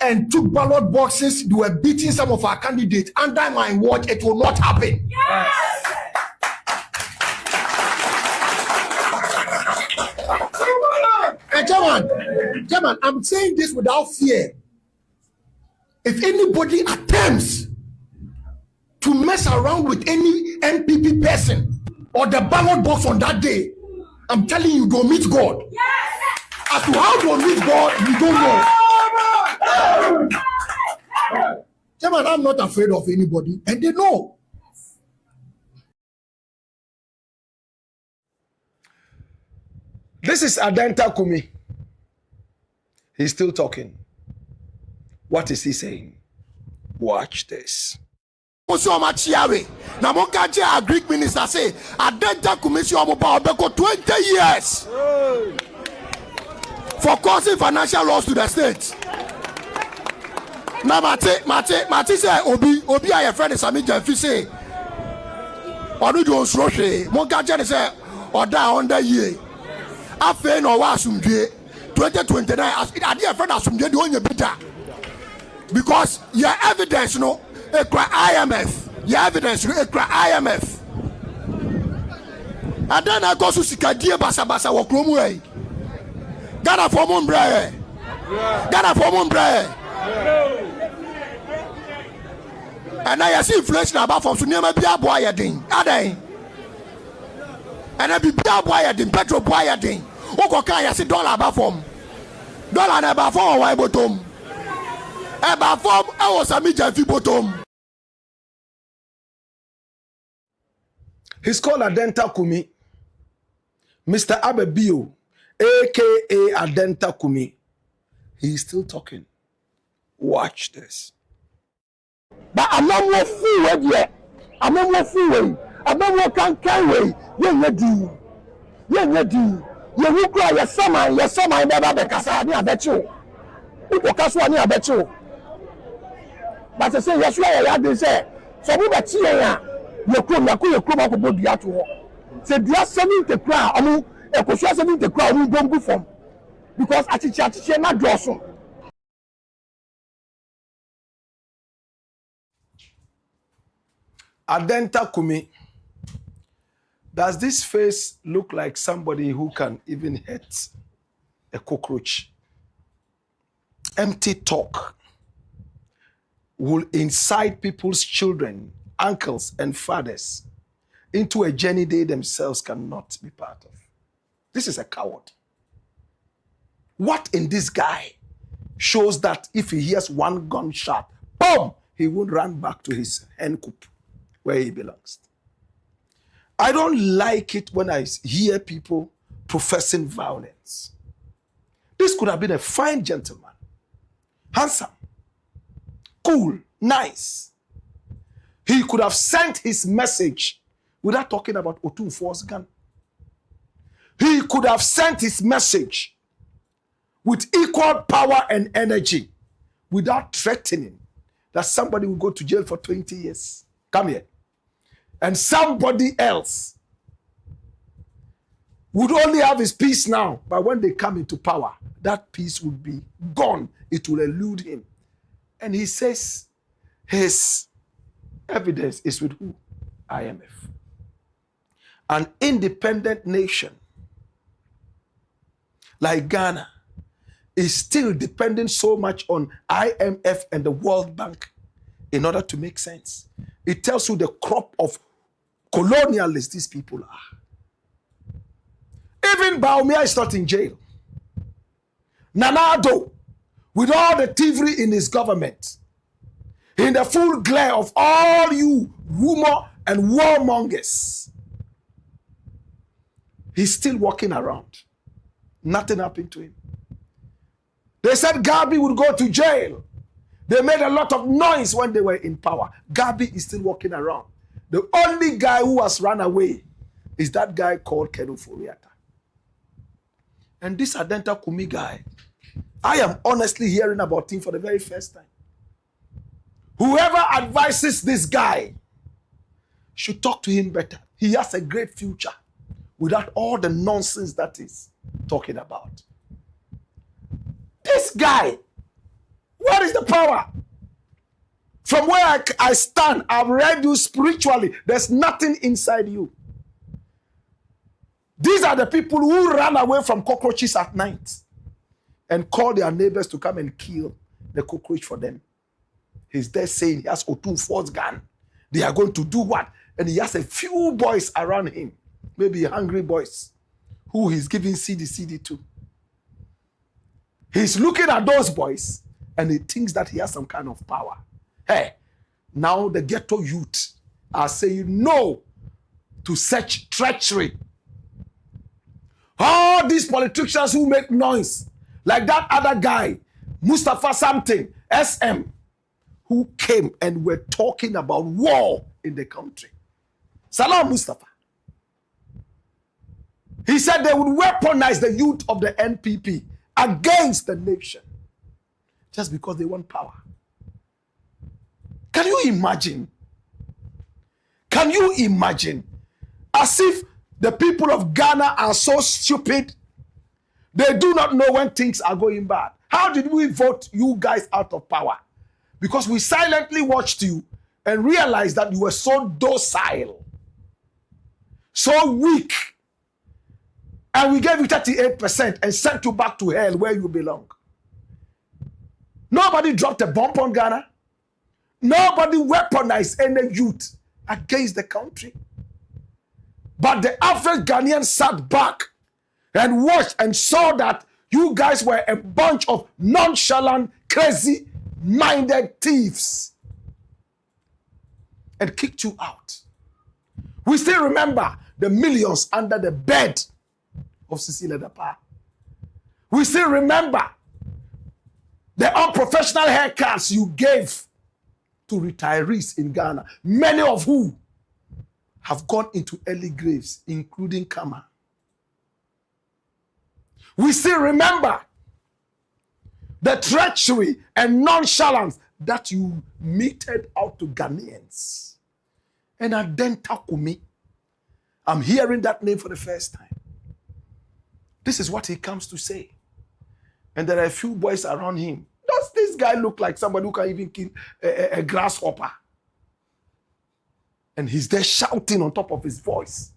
and took ballot boxes, they were beating some of our candidates. Under my watch, it will not happen. Yes. Chairman, I'm saying this without fear. If anybody attempts to mess around with any NPP person or the ballot box on that day, I'm telling you, don't meet God. Yes. As to how to meet God, we don't know. Chairman, I'm not afraid of anybody, and they know. This is ADENTA KUMI. He's still talking. What is he saying? Watch this. Now, Greek minister say, ADENTA KUMI 20 years for causing financial loss to the state. Now, Mate say, Obi, I friend is Hamid say, Odu Jones Roche, Monkaja say, Oda on the year. I feel no wasumje 2029. I dear friend asumje the only better. Because your evidence, no, a cry IMF. Your evidence, a cry IMF. And then I go to Sikadia Basa Wokromwe. Ghana for Mumbre. Ghana for Mumbre. And I see inflation about from Sunema Biaboya Ding. Ade. And I be Biaboya Ding, Petro Boya Ding. Okokaya see dollar about from. Dollar never for why bottom. About form, I was a major bottom. He's called ADENTA KUMI. Mr. Abebio, aka ADENTA KUMI. He's still talking. Watch this. But I'm not more fool yet. I'm not more fool. I'm not more can carry. You're do. You will cry your summer, never be Casani, I bet you. People Caswani, I bet you. But I say, yes, they say, so we bet you, you come up with the atu. Say, they are sending the crowd, I mean, a question sending the crowd, we don't go from. Because I teach not draw some. ADENTA KUMI. Does this face look like somebody who can even hit a cockroach? Empty talk will incite people's children, uncles, and fathers into a journey they themselves cannot be part of. This is a coward. What in this guy shows that if he hears one gunshot, boom, he won't run back to his hen coop where he belongs. I don't like it when I hear people professing violence. This could have been a fine gentleman, handsome, cool, nice. He could have sent his message without talking about OTOMFOUR's gun. He could have sent his message with equal power and energy without threatening that somebody will go to jail for 20 years. Come here. And somebody else would only have his peace now, but when they come into power, that peace would be gone. It will elude him. And he says his evidence is with who? IMF. An independent nation like Ghana is still depending so much on IMF and the World Bank in order to make sense. It tells you the crop of colonialists these people are. Even BAWUMIA is not in jail. Nana Addo, with all the thievery in his government, in the full glare of all you rumor and warmongers, he's still walking around. Nothing happened to him. They said Gabi would go to jail. They made a lot of noise when they were in power. Gabi is still walking around. The only guy who has run away is that guy called Xenophobia. And this ADENTA KUMI guy, I am honestly hearing about him for the very first time. Whoever advises this guy should talk to him better. He has a great future without all the nonsense that he's talking about. This guy, where is the power? From where I stand, I've read you spiritually. There's nothing inside you. These are the people who run away from cockroaches at night and call their neighbors to come and kill the cockroach for them. He's there saying he has OTOMFOUR's gun. They are going to do what? And he has a few boys around him, maybe hungry boys, who he's giving CD to. He's looking at those boys and he thinks that he has some kind of power. Hey, now the ghetto youth are saying no to such treachery. All these politicians who make noise, like that other guy, MUSTAPHA something, SM, who came and were talking about war in the country. Salam MUSTAPHA. He said they would weaponize the youth of the NPP against the nation just because they want power. Can you imagine? Can you imagine? As if the people of Ghana are so stupid, they do not know when things are going bad. How did we vote you guys out of power? Because we silently watched you and realized that you were so docile, so weak, and we gave you 38% and sent you back to hell where you belong. Nobody dropped a bomb on Ghana. Nobody weaponized any youth against the country. But the average Ghanaian sat back and watched and saw that you guys were a bunch of nonchalant, crazy-minded thieves and kicked you out. We still remember the millions under the bed of Cecilia Dapa. We still remember the unprofessional haircuts you gave to retirees in Ghana, many of whom have gone into early graves, including Kama. We still remember the treachery and nonchalance that you meted out to Ghanaians. And ADENTA KUMI, I'm hearing that name for the first time. This is what he comes to say. And there are a few boys around him. Does this guy look like somebody who can even kill a grasshopper? And he's there shouting on top of his voice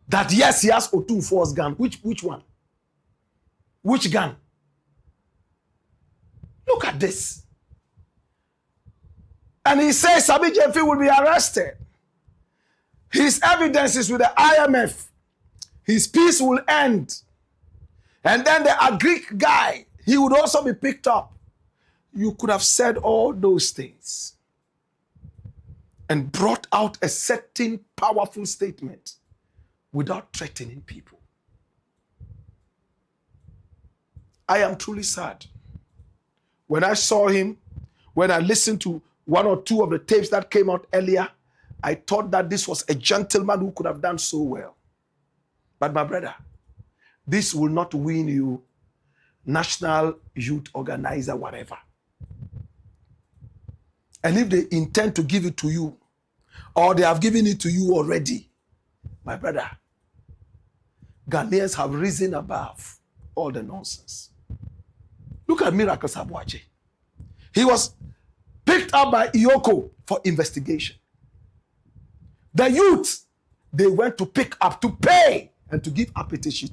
that yes, he has OTOMFOUR's gun. Which one? Which gun? Look at this. And he says Sabi Jemfi will be arrested. His evidence is with the IMF. His peace will end. And then the Agric guy, he would also be picked up. You could have said all those things and brought out a certain powerful statement without threatening people. I am truly sad. When I saw him, when I listened to one or two of the tapes that came out earlier, I thought that this was a gentleman who could have done so well. But my brother, this will not win you National Youth Organizer, whatever. And if they intend to give it to you, or they have given it to you already, my brother, Ghanaians have risen above all the nonsense. Look at Miracle Sabwache. He was picked up by Iyoko for investigation. The youth, they went to pick up, to pay, and to give appetition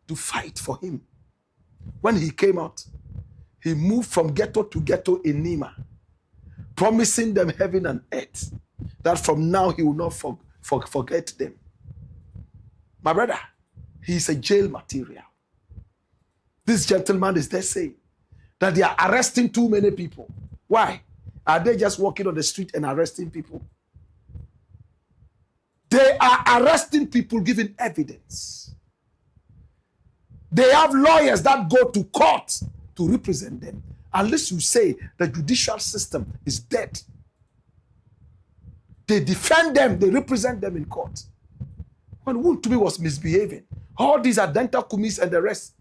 to fight for him. When he came out, he moved from ghetto to ghetto in Nima, promising them heaven and earth, that from now he will not forget them. My brother, he is a jail material. This gentleman is there saying that they are arresting too many people. Why? Are they just walking on the street and arresting people? They are arresting people, giving evidence. They have lawyers that go to court to represent them. Unless you say the judicial system is dead, they defend them, they represent them in court. When Wuntumi was misbehaving, all these ADENTA KUMIs and the rest,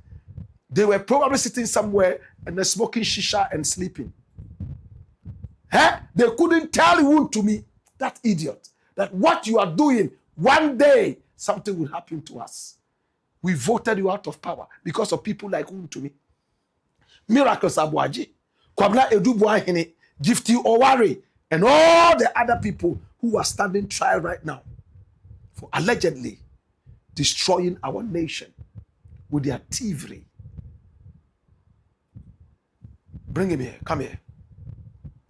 they were probably sitting somewhere and they're smoking shisha and sleeping. They couldn't tell Wuntumi, that idiot, that what you are doing, one day something will happen to us. We voted you out of power because of people like Wuntumi. Miracle Sabwaji, Kwabna Edubuahine, Gifty Owari, and all the other people who are standing trial right now for allegedly destroying our nation with their thievery. Bring him here, come here.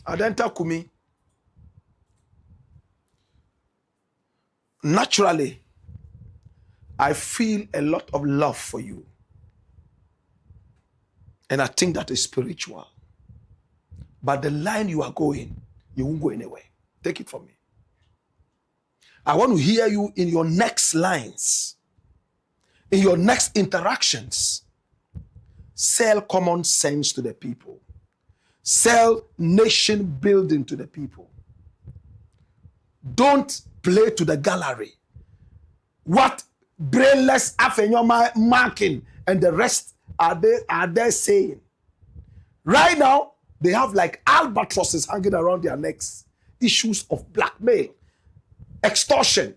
ADENTA KUMI, naturally, I feel a lot of love for you. And I think that is spiritual. But the line you are going, you won't go anywhere. Take it from me. I want to hear you in your next lines, in your next interactions. Sell common sense to the people. Sell nation building to the people. Don't play to the gallery. What brainless Afenyoma marking and the rest are they saying? Right now, they have like albatrosses hanging around their necks. Issues of blackmail, extortion,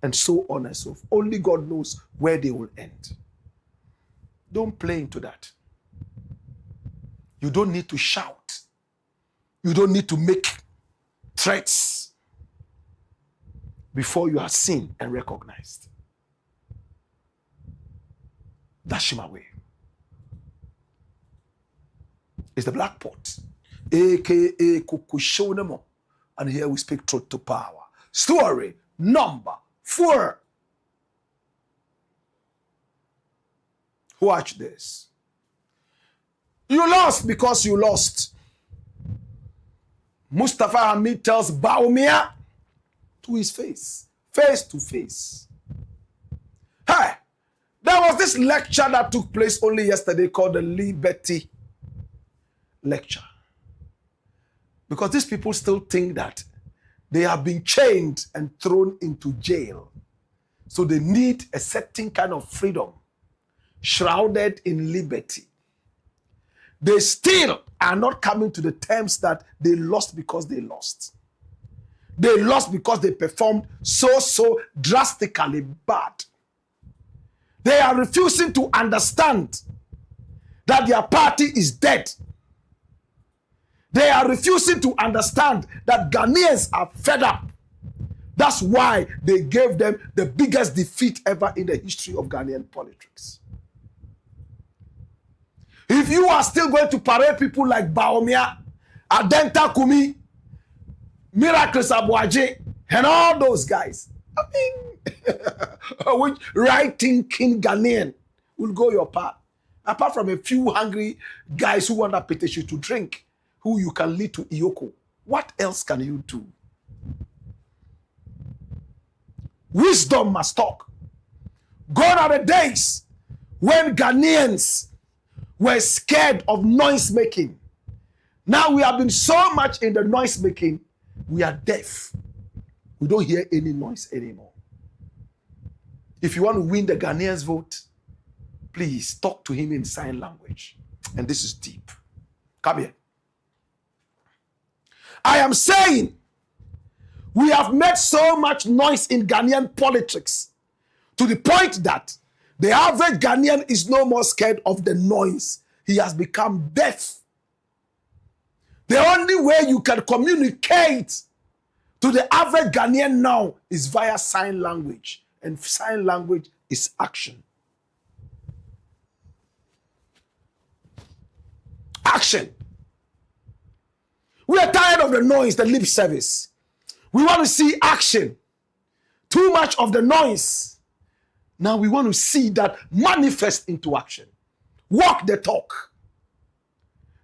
and so on and so forth. Only God knows where they will end. Don't play into that. You don't need to shout. You don't need to make threats before you are seen and recognized. Dash him away. It's the Black Pot, aka Kukushonemo. And here we speak truth to power. Story number 4. Watch this. You lost because you lost. Mustapha Hamid tells BAWUMIA to his face to face. Hey, there was this lecture that took place only yesterday called the Liberty Lecture. Because these people still think that they have been chained and thrown into jail. So they need a certain kind of freedom shrouded in liberty. They still are not coming to the terms that they lost because they lost. They lost because they performed so drastically bad. They are refusing to understand that their party is dead. They are refusing to understand that Ghanaians are fed up. That's why they gave them the biggest defeat ever in the history of Ghanaian politics. If you are still going to parade people like BAWUMIA, ADENTA KUMI, Miracle Sabwaji, and all those guys, I mean, which right-thinking Ghanaian will go your part? Apart from a few hungry guys who want a petition to drink, who you can lead to Iyoko, what else can you do? Wisdom must talk. Gone are the days when Ghanaians were scared of noise making. Now we have been so much in the noise making, we are deaf. We don't hear any noise anymore. If you want to win the Ghanaians' vote, please talk to him in sign language. And this is deep. Come here. I am saying we have made so much noise in Ghanaian politics to the point that the average Ghanaian is no more scared of the noise. He has become deaf. The only way you can communicate to the average Ghanaian now is via sign language. And sign language is action. Action. We are tired of the noise, the lip service. We want to see action. Too much of the noise. Now we want to see that manifest into action. Walk the talk.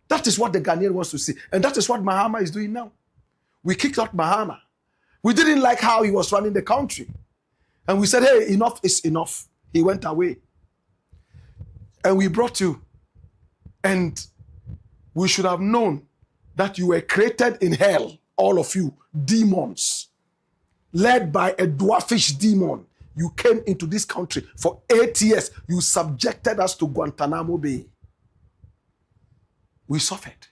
That is what the Ghanaian wants to see. And that is what Mahama is doing now. We kicked out Mahama. We didn't like how he was running the country. And we said, hey, enough is enough. He went away. And we brought you. And we should have known that you were created in hell, all of you, demons, led by a dwarfish demon. You came into this country for 8 years. You subjected us to Guantanamo Bay. We suffered.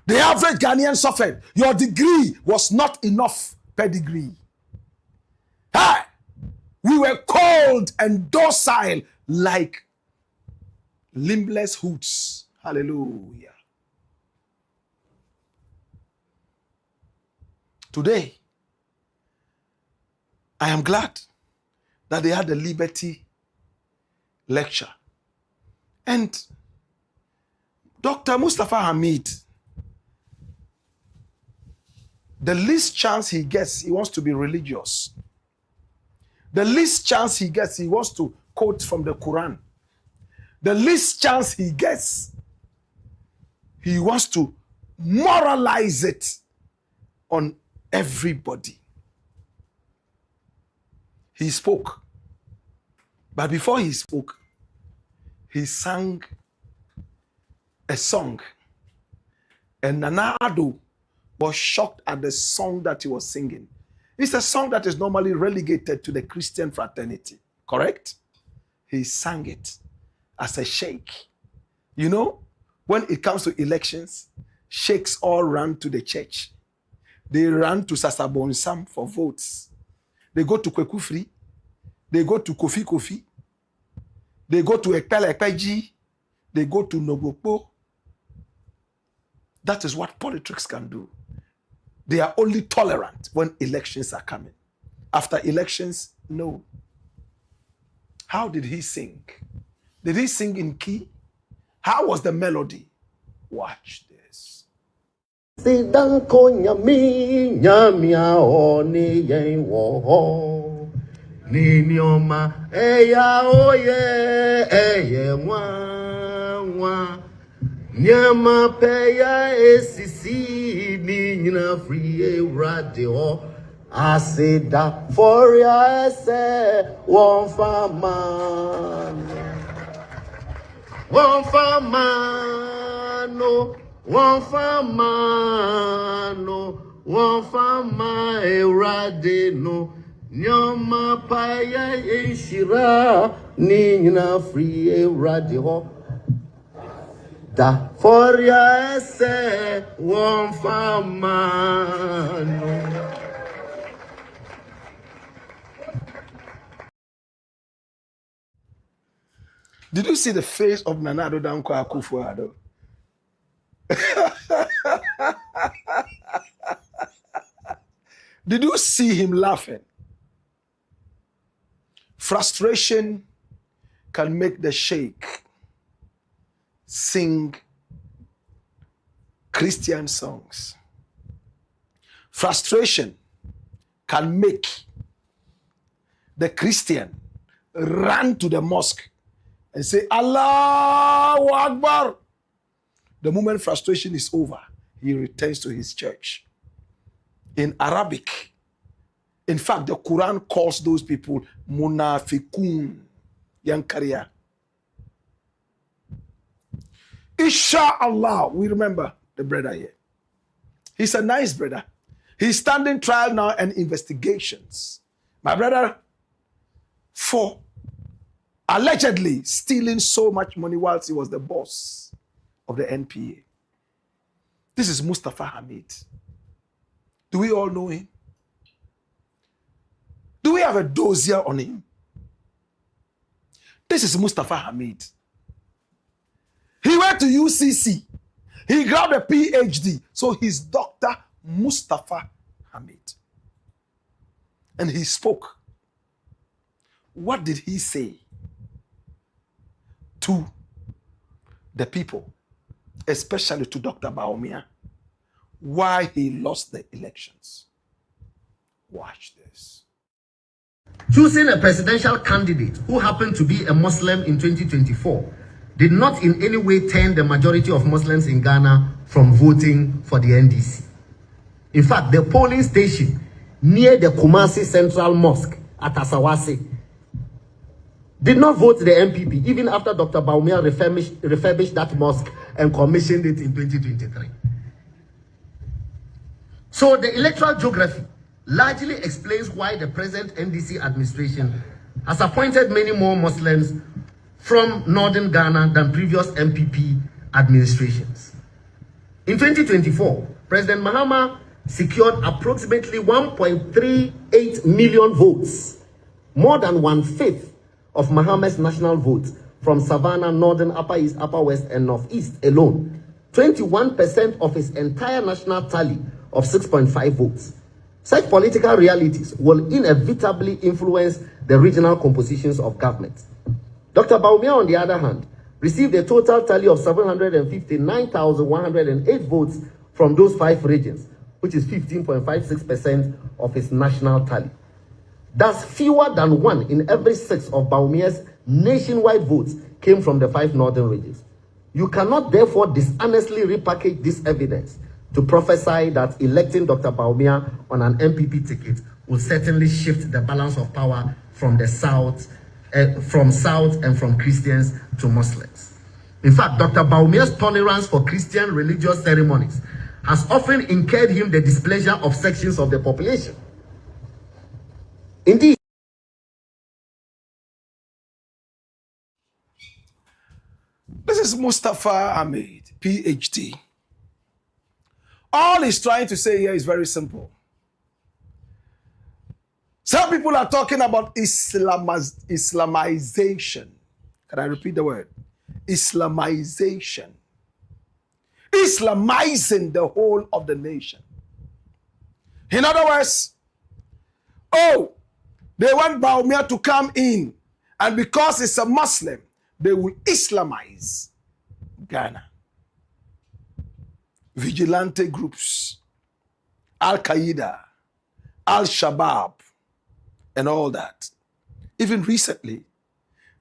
The average Ghanaian suffered. Your degree was not enough pedigree. Hey, we were cold and docile like limbless hoots. Hallelujah. Today, I am glad that they had the Liberty lecture. And Dr. MUSTAPHA HAMID, the least chance he gets, he wants to be religious. The least chance he gets, he wants to quote from the Quran. The least chance he gets, he wants to moralize it on everybody. He spoke. But before he spoke, he sang a song. And Nana Addo was shocked at the song that he was singing. It's a song that is normally relegated to the Christian fraternity, correct? He sang it as a sheikh. You know, when it comes to elections, sheikhs all run to the church. They run to Sasabonsam for votes. They go to Kwekufri. They go to Kofi Kofi. They go to Ekpele Ekpeji. They go to Nogopo. That is what politics can do. They are only tolerant when elections are coming. After elections, no. How did he sing? Did he sing in key? How was the melody? Watch this. Sidanko nyami nyamia oni yen wo ni nyoma eya oye eye mwa nyama peya esisi ni nyina free radio asida for ya se one fama erade no nyama paya enshira ni nyina free radio da for ya se one fama no. Did you see the face of Nana Addo Dankwa AKUFO-ADDO? Did you see him laughing? Frustration can make the sheikh sing Christian songs. Frustration can make the Christian run to the mosque and say, Allahu Akbar. The moment frustration is over, he returns to his church. In Arabic, in fact, the Quran calls those people munafikun, yankaria. Inshallah, we remember the brother here. He's a nice brother. He's standing trial now and investigations. My brother, for allegedly stealing so much money whilst he was the boss of the NPA. This is Mustapha Hamid. Do we all know him? Do we have a dossier on him? This is Mustapha Hamid. He went to UCC. He grabbed a PhD. So he's Dr. Mustapha Hamid. And he spoke. What did he say to the people, especially to Dr. BAWUMIA, why he lost the elections? Watch this. Choosing a presidential candidate who happened to be a Muslim in 2024 did not in any way turn the majority of Muslims in Ghana from voting for the NDC. In fact, the polling station near the Kumasi Central Mosque at Asawase did not vote the MPP even after Dr. BAWUMIA refurbished that mosque and commissioned it in 2023. So the electoral geography largely explains why the present NDC administration has appointed many more Muslims from northern Ghana than previous MPP administrations. In 2024, President Mahama secured approximately 1.38 million votes, more than 1/5 of Mahama's national votes from Savannah, Northern, Upper East, Upper West, and Northeast alone. 21% of his entire national tally of 6.5 votes. Such political realities will inevitably influence the regional compositions of government. Dr. BAWUMIA, on the other hand, received a total tally of 759,108 votes from those 5 regions, which is 15.56% of his national tally. Thus, fewer than 1 in every 6 of BAWUMIA's nationwide votes came from the 5 northern regions. You cannot therefore dishonestly repackage this evidence to prophesy that electing Dr. BAWUMIA on an MPP ticket will certainly shift the balance of power from the South, and from Christians to Muslims. In fact, Dr. BAWUMIA's tolerance for Christian religious ceremonies has often incurred him the displeasure of sections of the population. Indeed, this is Mustapha Hamid, PhD. All he's trying to say here is very simple. Some people are talking about Islamization. Can I repeat the word? Islamization. Islamizing the whole of the nation. In other words, they want BAWUMIA to come in, and because it's a Muslim, they will Islamize Ghana. Vigilante groups, Al-Qaeda, Al-Shabaab, and all that. Even recently,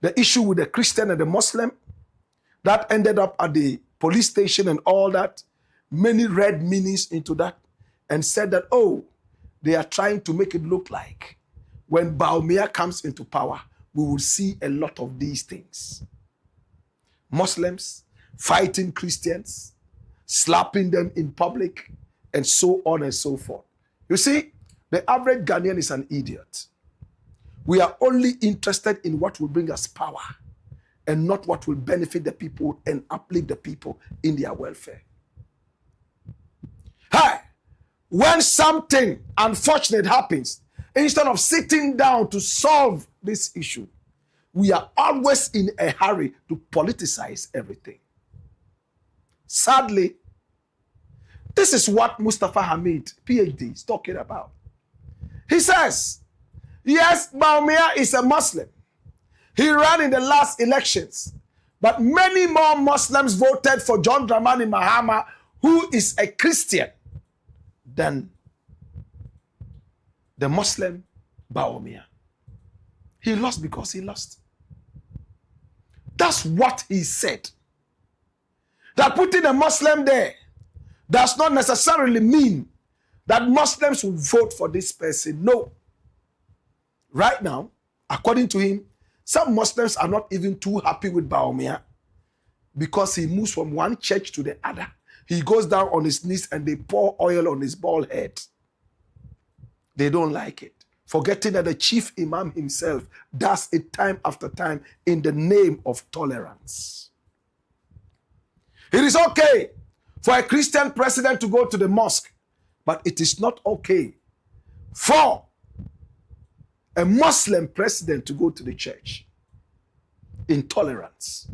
the issue with the Christian and the Muslim, that ended up at the police station and all that, many read meanings into that and said that, they are trying to make it look like when BAWUMIA comes into power, we will see a lot of these things. Muslims fighting Christians, slapping them in public, and so on and so forth. You see, the average Ghanaian is an idiot. We are only interested in what will bring us power and not what will benefit the people and uplift the people in their welfare. Hey, when something unfortunate happens, instead of sitting down to solve this issue, we are always in a hurry to politicize everything. Sadly, this is what Mustapha Hamid, PhD, is talking about. He says, yes, BAWUMIA is a Muslim. He ran in the last elections, but many more Muslims voted for John Dramani Mahama, who is a Christian, than the Muslim BAWUMIA. He lost because he lost. That's what he said. That putting a Muslim there does not necessarily mean that Muslims will vote for this person. No. Right now, according to him, some Muslims are not even too happy with BAWUMIA because he moves from one church to the other. He goes down on his knees and they pour oil on his bald head. They don't like it. Forgetting that the chief imam himself does it time after time in the name of tolerance. It is okay for a Christian president to go to the mosque, but it is not okay for a Muslim president to go to the church. Intolerance.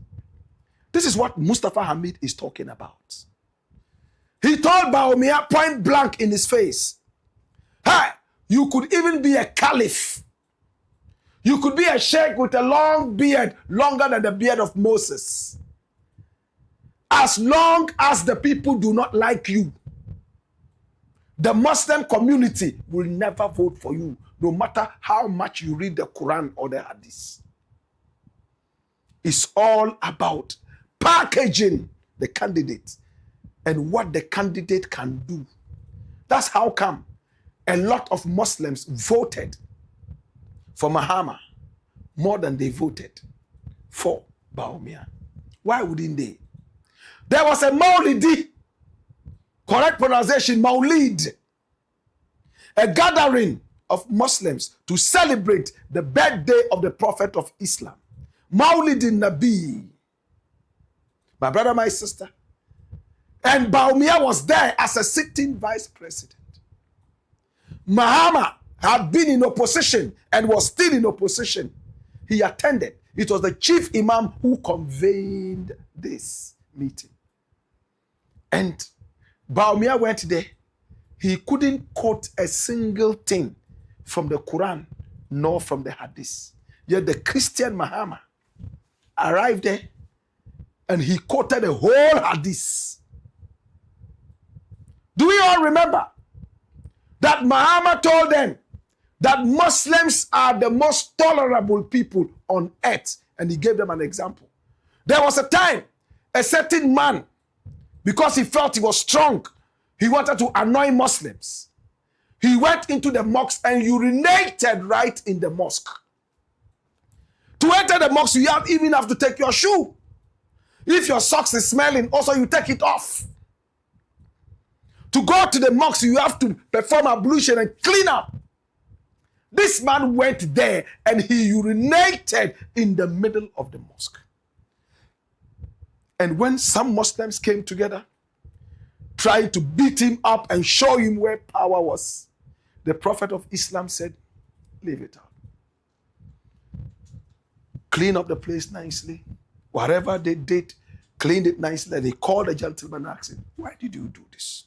This is what Mustafa Hamid is talking about. He told BAWUMIA point blank in his face, hey, you could even be a caliph. You could be a sheikh with a long beard, longer than the beard of Moses. As long as the people do not like you, the Muslim community will never vote for you, no matter how much you read the Quran or the Hadith. It's all about packaging the candidate and what the candidate can do. That's how come a lot of Muslims voted for Mahama more than they voted for BAWUMIA. Why wouldn't they? There was a Maulidi, correct pronunciation, Maulid, a gathering of Muslims to celebrate the birthday of the Prophet of Islam. Maulid Nabi. My brother, my sister. And BAWUMIA was there as a sitting vice president. Mahama had been in opposition and was still in opposition. He attended. It was the chief imam who convened this meeting. And BAWUMIA went there. He couldn't quote a single thing from the Quran nor from the Hadith. Yet the Christian Mahama arrived there and he quoted the whole Hadith. Do we all remember that Mahama told them that Muslims are the most tolerable people on earth? And he gave them an example. There was a time, a certain man, because he felt he was strong, he wanted to annoy Muslims. He went into the mosque and urinated right in the mosque. To enter the mosque, you even have to take your shoe. If your socks is smelling, also you take it off. To go to the mosque, you have to perform ablution and clean up. This man went there and he urinated in the middle of the mosque. And when some Muslims came together, trying to beat him up and show him where power was, the Prophet of Islam said, leave it out. Clean up the place nicely. Whatever they did, cleaned it nicely. They called the gentleman and asked him, why did you do this?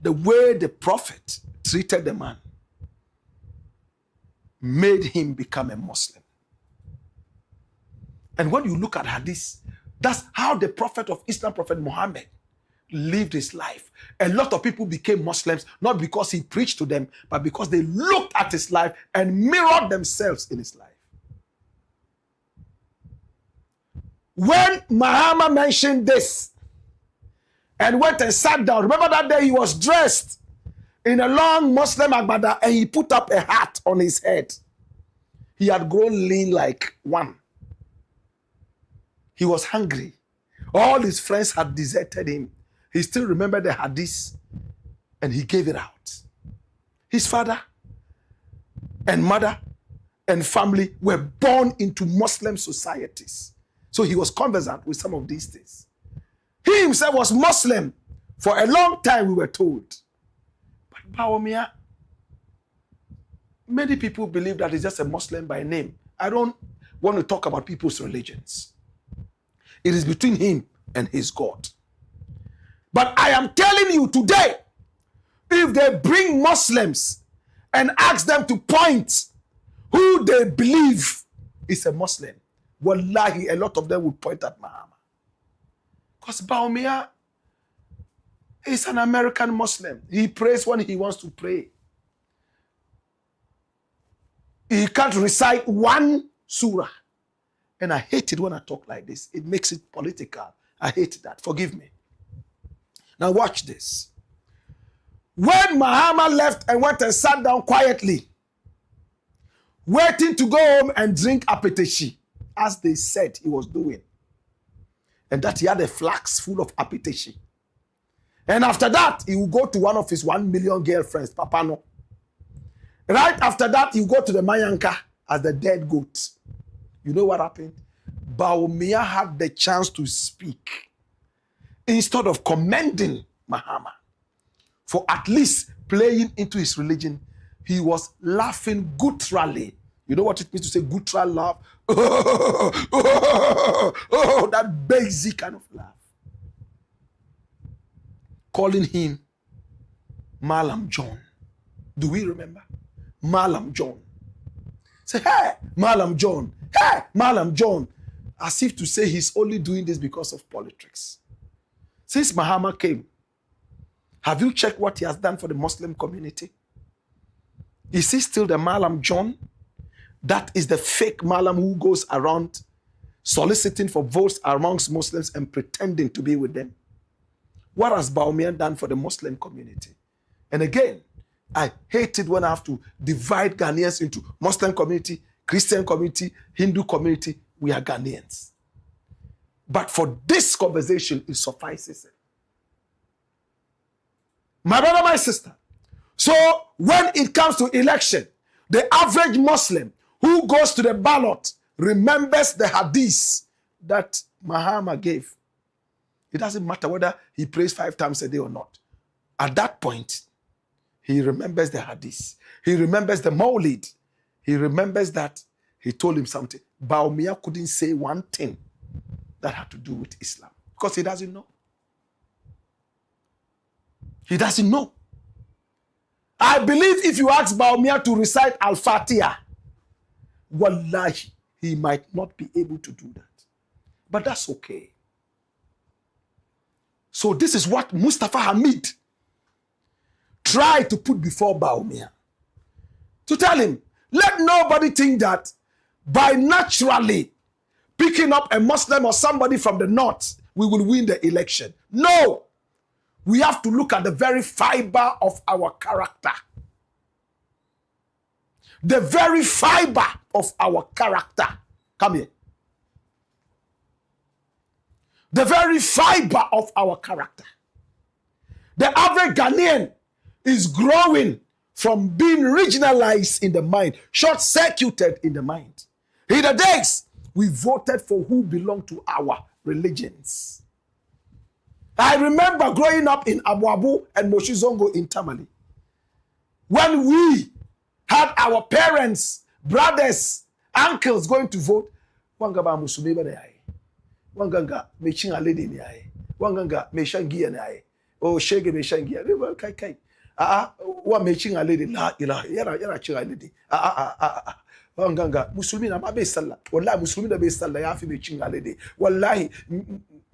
The way the Prophet treated the man made him become a Muslim. And when you look at Hadith, that's how the Prophet of Islam, Prophet Muhammad, lived his life. A lot of people became Muslims, not because he preached to them, but because they looked at his life and mirrored themselves in his life. When Mahama mentioned this and went and sat down, remember that day he was dressed in a long Muslim agbada and he put up a hat on his head. He had grown lean like one. He was hungry. All his friends had deserted him. He still remembered the hadith and he gave it out. His father and mother and family were born into Muslim societies. So he was conversant with some of these things. He himself was Muslim for a long time, we were told. But BAWUMIA, many people believe that he's just a Muslim by name. I don't want to talk about people's religions. It is between him and his God. But I am telling you today, if they bring Muslims and ask them to point who they believe is a Muslim, wallahi, a lot of them would point at Mahama. Because BAWUMIA is an American Muslim. He prays when he wants to pray. He can't recite one surah. And I hate it when I talk like this. It makes it political. I hate that. Forgive me. Now watch this. When Mahama left and went and sat down quietly, waiting to go home and drink apeteshi, as they said he was doing, and that he had a flask full of appetition. And after that, he will go to one of his 1 million girlfriends, Papano. Right after that, he will go to the Mayanka as the dead goat. You know what happened? BAWUMIA had the chance to speak. Instead of commending Mahama for at least playing into his religion, he was laughing gutturally. You know what it means to say guttural laugh? That basic kind of laugh. Calling him Malam John. Do we remember? Malam John. Say, hey, Malam John. Hey, Malam John. As if to say he's only doing this because of politics. Since Mahama came, have you checked what he has done for the Muslim community? Is he still the Malam John? That is the fake Malam who goes around soliciting for votes amongst Muslims and pretending to be with them. What has BAWUMIA done for the Muslim community? And again, I hate it when I have to divide Ghanaians into Muslim community, Christian community, Hindu community. We are Ghanaians. But for this conversation, it suffices it. My brother, my sister. So when it comes to election, the average Muslim who goes to the ballot remembers the hadith that Mahama gave. It doesn't matter whether he prays 5 times a day or not. At that point, he remembers the hadith. He remembers the Maulid. He remembers that he told him something. BAWUMIA couldn't say one thing that had to do with Islam because he doesn't know. He doesn't know. I believe if you ask BAWUMIA to recite Al-Fatiha, wallahi, he might not be able to do that. But that's okay. So this is what Mustafa Hamid tried to put before BAWUMIA. To tell him, let nobody think that by naturally picking up a Muslim or somebody from the north, we will win the election. No! We have to look at the very fiber of our character. The very fiber of our character. Come here. The very fiber of our character. The average Ghanaian is growing from being regionalized in the mind, short-circuited in the mind. In the days, we voted for who belonged to our religions. I remember growing up in Abu Abu and Moshizongo in Tamale. When we had our parents, brothers, uncles going to vote, Wangaba Musumeba ne aye. Wanganga mechinga lady ne aye. Wanganga meshangia ne aye. Oh shege meshangia. Kai kai. Wa mechinga lady la ilaha yara chinga lady. Wanganga Muslimi na be sallah. Wallahi Muslimi da be sallah ya fi mechinga lady. Wallahi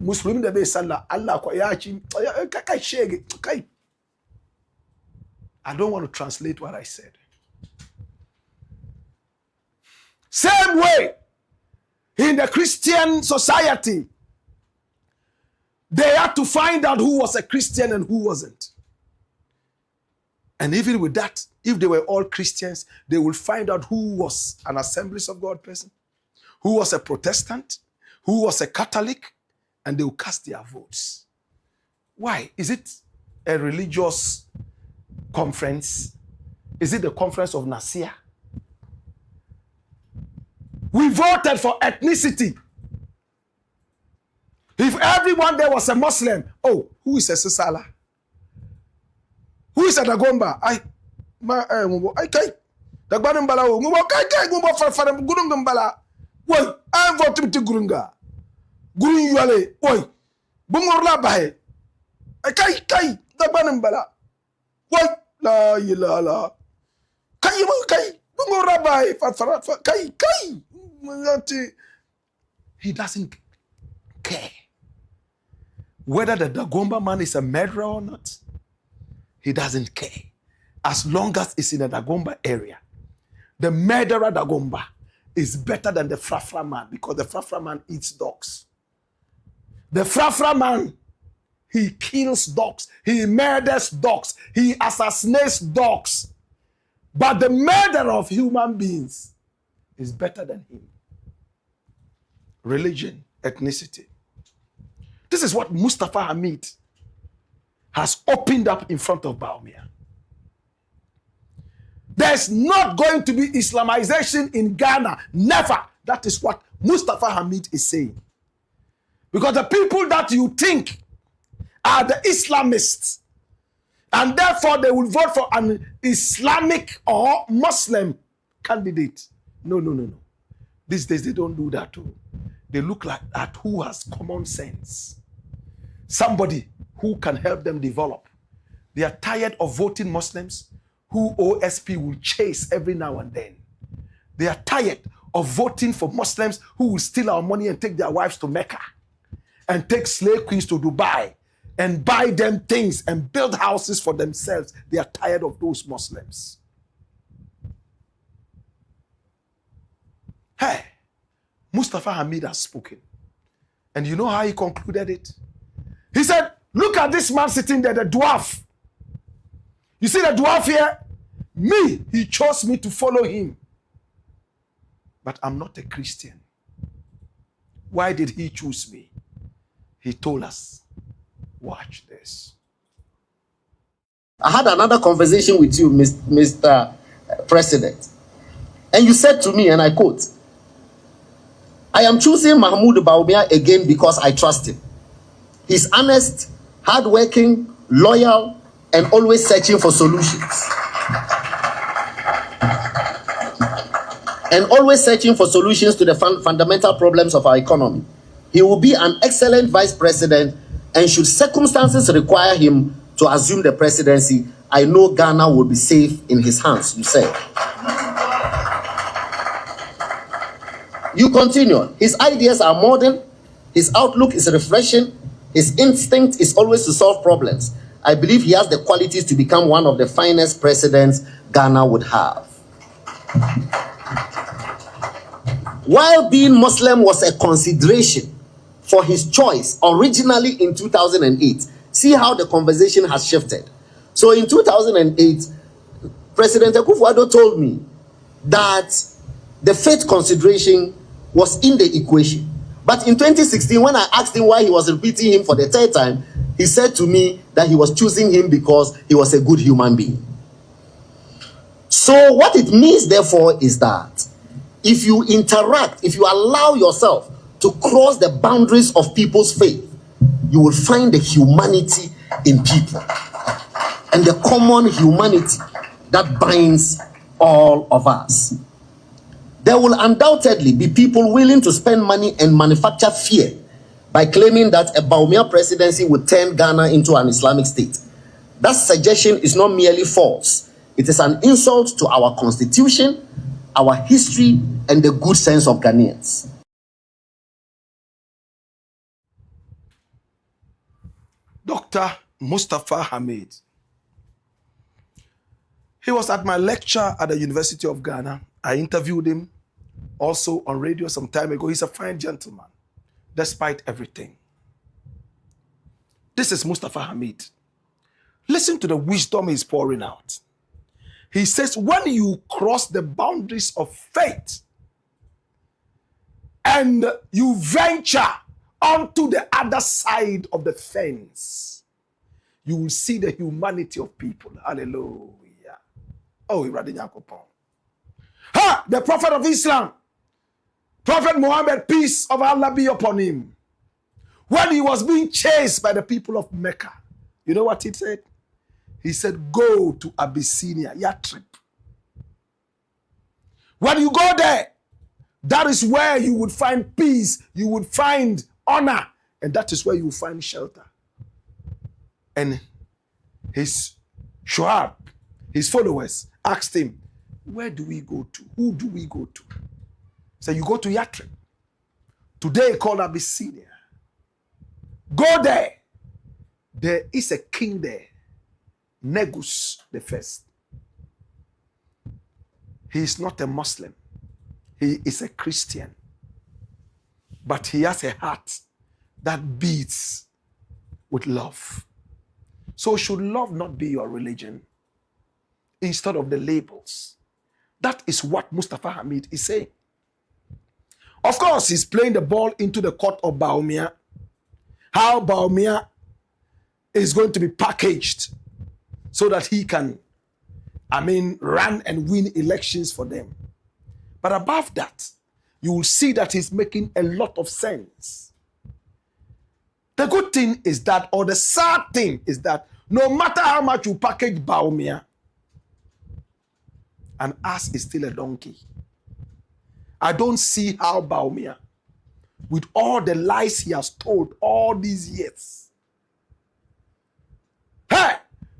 Muslimi da be sallah Allah ko ya chi kai shege kai. I don't want to translate what I said. Same way, in the Christian society, they had to find out who was a Christian and who wasn't. And even with that, if they were all Christians, they will find out who was an Assemblies of God person, who was a Protestant, who was a Catholic, and they will cast their votes. Why? Is it a religious conference? Is it the conference of Nicaea? We voted for ethnicity. If everyone there was a Muslim, oh, who is a Sisala? Who is a Dagomba? I kai. Dagbanimbala o. Ngubo kai ngubo farfara gurungambala. Woi, I vote to gurunga. Gurun yuale. Woi. Bungorla bahe. Kai Dagbanimbala. Woi, la ilaha. Kai. Bungorla bahe farfara kai. He doesn't care whether the Dagomba man is a murderer or not. He doesn't care. As long as it's in the Dagomba area. The murderer Dagomba is better than the Frafra man because the Frafra man eats dogs. The Frafra man, he kills dogs. He murders dogs. He assassinates dogs. But the murder of human beings is better than him. Religion, ethnicity. This is what Mustapha Hamid has opened up in front of BAWUMIA. There's not going to be Islamization in Ghana. Never. That is what Mustapha Hamid is saying. Because the people that you think are the Islamists, and therefore they will vote for an Islamic or Muslim candidate. No. These days they don't do that too. They look like at who has common sense. Somebody who can help them develop. They are tired of voting Muslims who OSP will chase every now and then. They are tired of voting for Muslims who will steal our money and take their wives to Mecca and take slave queens to Dubai and buy them things and build houses for themselves. They are tired of those Muslims. Hey, Mustapha Hamid has spoken. And you know how he concluded it? He said, look at this man sitting there, the dwarf. You see the dwarf here? Me, he chose me to follow him. But I'm not a Christian. Why did he choose me? He told us. Watch this. I had another conversation with you, Mr. President. And you said to me, and I quote, I am choosing Mahmoud BAWUMIA again because I trust him. He's honest, hardworking, loyal, and always searching for solutions. And always searching for solutions to the fundamental problems of our economy. He will be an excellent vice president, and should circumstances require him to assume the presidency, I know Ghana will be safe in his hands, you said. You continue. His ideas are modern, his outlook is refreshing, his instinct is always to solve problems. I believe he has the qualities to become one of the finest presidents Ghana would have. While being Muslim was a consideration for his choice originally in 2008, see how the conversation has shifted. So in 2008, President AKUFO-ADDO told me that the faith consideration was in the equation. But in 2016, when I asked him why he was repeating him for the third time, he said to me that he was choosing him because he was a good human being. So what it means, therefore, is that if you interact, if you allow yourself to cross the boundaries of people's faith, you will find the humanity in people and the common humanity that binds all of us. There will undoubtedly be people willing to spend money and manufacture fear by claiming that a BAWUMIA presidency would turn Ghana into an Islamic state. That suggestion is not merely false. It is an insult to our constitution, our history, and the good sense of Ghanaians. Dr. Mustapha Hamid. He was at my lecture at the University of Ghana. I interviewed him also on radio some time ago. He's a fine gentleman, despite everything. This is Mustapha Hamid. Listen to the wisdom he's pouring out. He says, when you cross the boundaries of faith and you venture onto the other side of the fence, you will see the humanity of people. Hallelujah. Oh, ha! The Prophet of Islam, Prophet Muhammad, peace of Allah be upon him. When he was being chased by the people of Mecca, you know what he said? He said, go to Abyssinia, Yatrib. When you go there, that is where you would find peace, you would find honor, and that is where you will find shelter. And his Shu'ab, his followers, asked him, where do we go to? Who do we go to? He said, you go to Yatrib, today called Abyssinia. Go there. There is a king there, Negus the First. He is not a Muslim. He is a Christian. But he has a heart that beats with love. So should love not be your religion instead of the labels? That is what Mustapha Hamid is saying. Of course, he's playing the ball into the court of BAWUMIA. how BAWUMIA is going to be packaged so that he can, run and win elections for them. But above that, you will see that he's making a lot of sense. The good thing is that, or the sad thing is that, no matter how much you package BAWUMIA, an ass is still a donkey. I don't see how BAWUMIA, with all the lies he has told all these years, hey,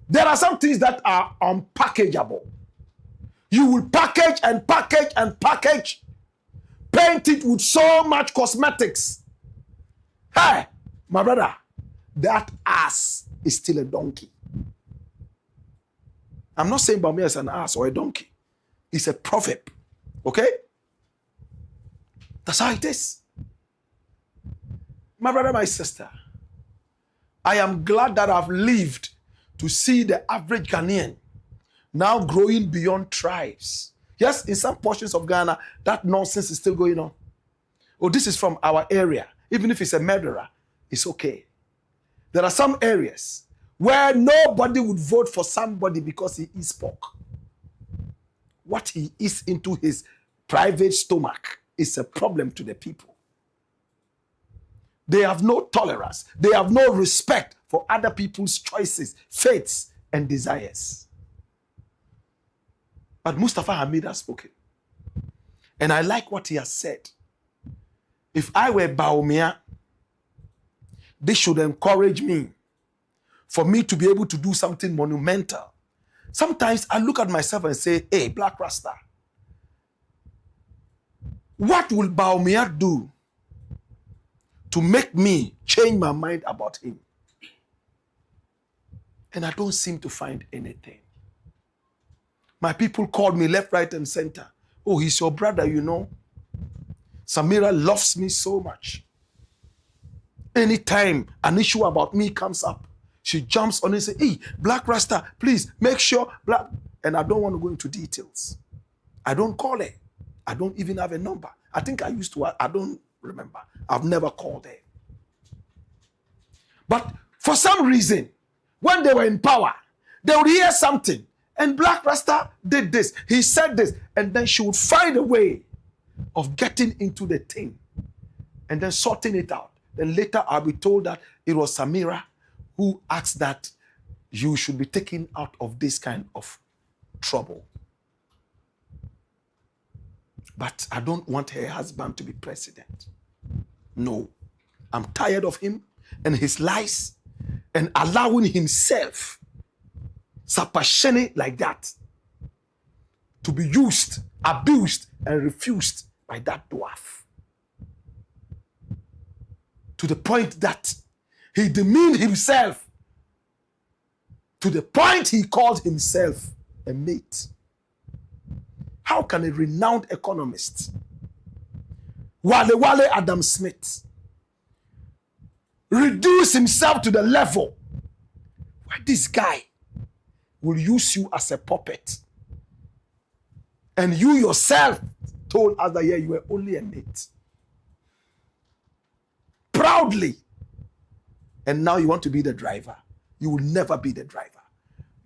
there are some things that are unpackageable. You will package and package and package, paint it with so much cosmetics. Hey, my brother, that ass is still a donkey. I'm not saying BAWUMIA is an ass or a donkey. It's a proverb, okay? That's how it is. My brother, my sister, I am glad that I've lived to see the average Ghanaian now growing beyond tribes. Yes, in some portions of Ghana, that nonsense is still going on. Oh, this is from our area. Even if it's a murderer, it's okay. There are some areas where nobody would vote for somebody because he eats pork. What he eats into his private stomach is a problem to the people. They have no tolerance. They have no respect for other people's choices, faiths, and desires. But Mustapha Hamid has spoken. And I like what he has said. If I were BAWUMIA, this should encourage me for me to be able to do something monumental. Sometimes I look at myself and say, hey, Black Rasta, what will BAWUMIA do to make me change my mind about him? And I don't seem to find anything. My people called me left, right, and center. Oh, he's your brother, you know. Samira loves me so much. Anytime an issue about me comes up, she jumps on and says, hey, Black Rasta, please make sure Black. And I don't want to go into details. I don't call her. I don't even have a number. I think I used to, I don't remember. I've never called her. But for some reason, when they were in power, they would hear something. And Black Rasta did this. He said this. And then she would find a way of getting into the thing and then sorting it out. Then later I'll be told that it was Samira who asked that you should be taken out of this kind of trouble. But I don't want her husband to be president. No. I'm tired of him and his lies and allowing himself, sapashene like that, to be used, abused, and refused by that dwarf. To the point that he demeaned himself, to the point he called himself a mate. How can a renowned economist, Wale Adam Smith, reduce himself to the level where this guy will use you as a puppet? And you yourself told us that, yeah, you were only a mate. Proudly. And now you want to be the driver. You will never be the driver.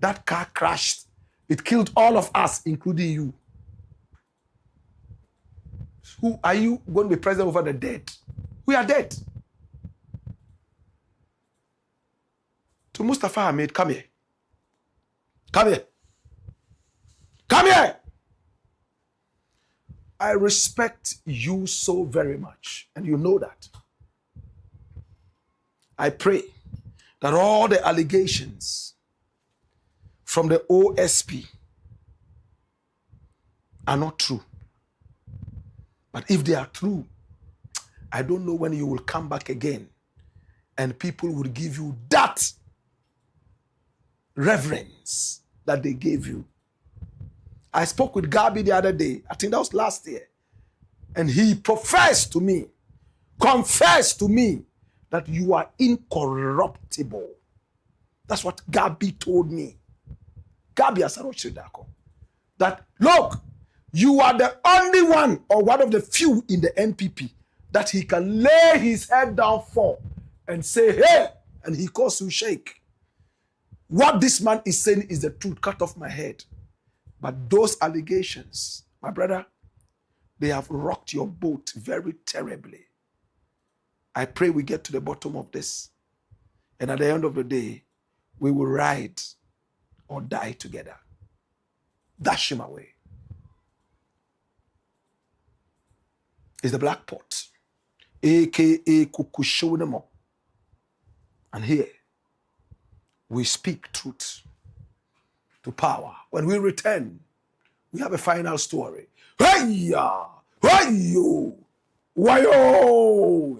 That car crashed. It killed all of us, including you. Who are you going to be president over the dead? We are dead. To Mustapha Hamid, come here. Come here. Come here. I respect you so very much, and you know that. I pray that all the allegations from the OSP are not true. But if they are true, I don't know when you will come back again and people will give you that reverence that they gave you. I spoke with Gabi the other day, I think that was last year, and he professed to me, confessed to me, that you are incorruptible. That's what Gabi told me. Gabi Asarochidako. That, look, you are the only one or one of the few in the NPP that he can lay his head down for and say, hey, and he calls you sheikh. What this man is saying is the truth. Cut off my head. But those allegations, my brother, they have rocked your boat very terribly. I pray we get to the bottom of this. And at the end of the day, we will ride or die together. Dash him away. It's the Blakk Pot, a.k.a. KUKU-ADDO. And here, we speak truth to power. When we return, we have a final story. Hey-ya! Hey-yo! Why-yo!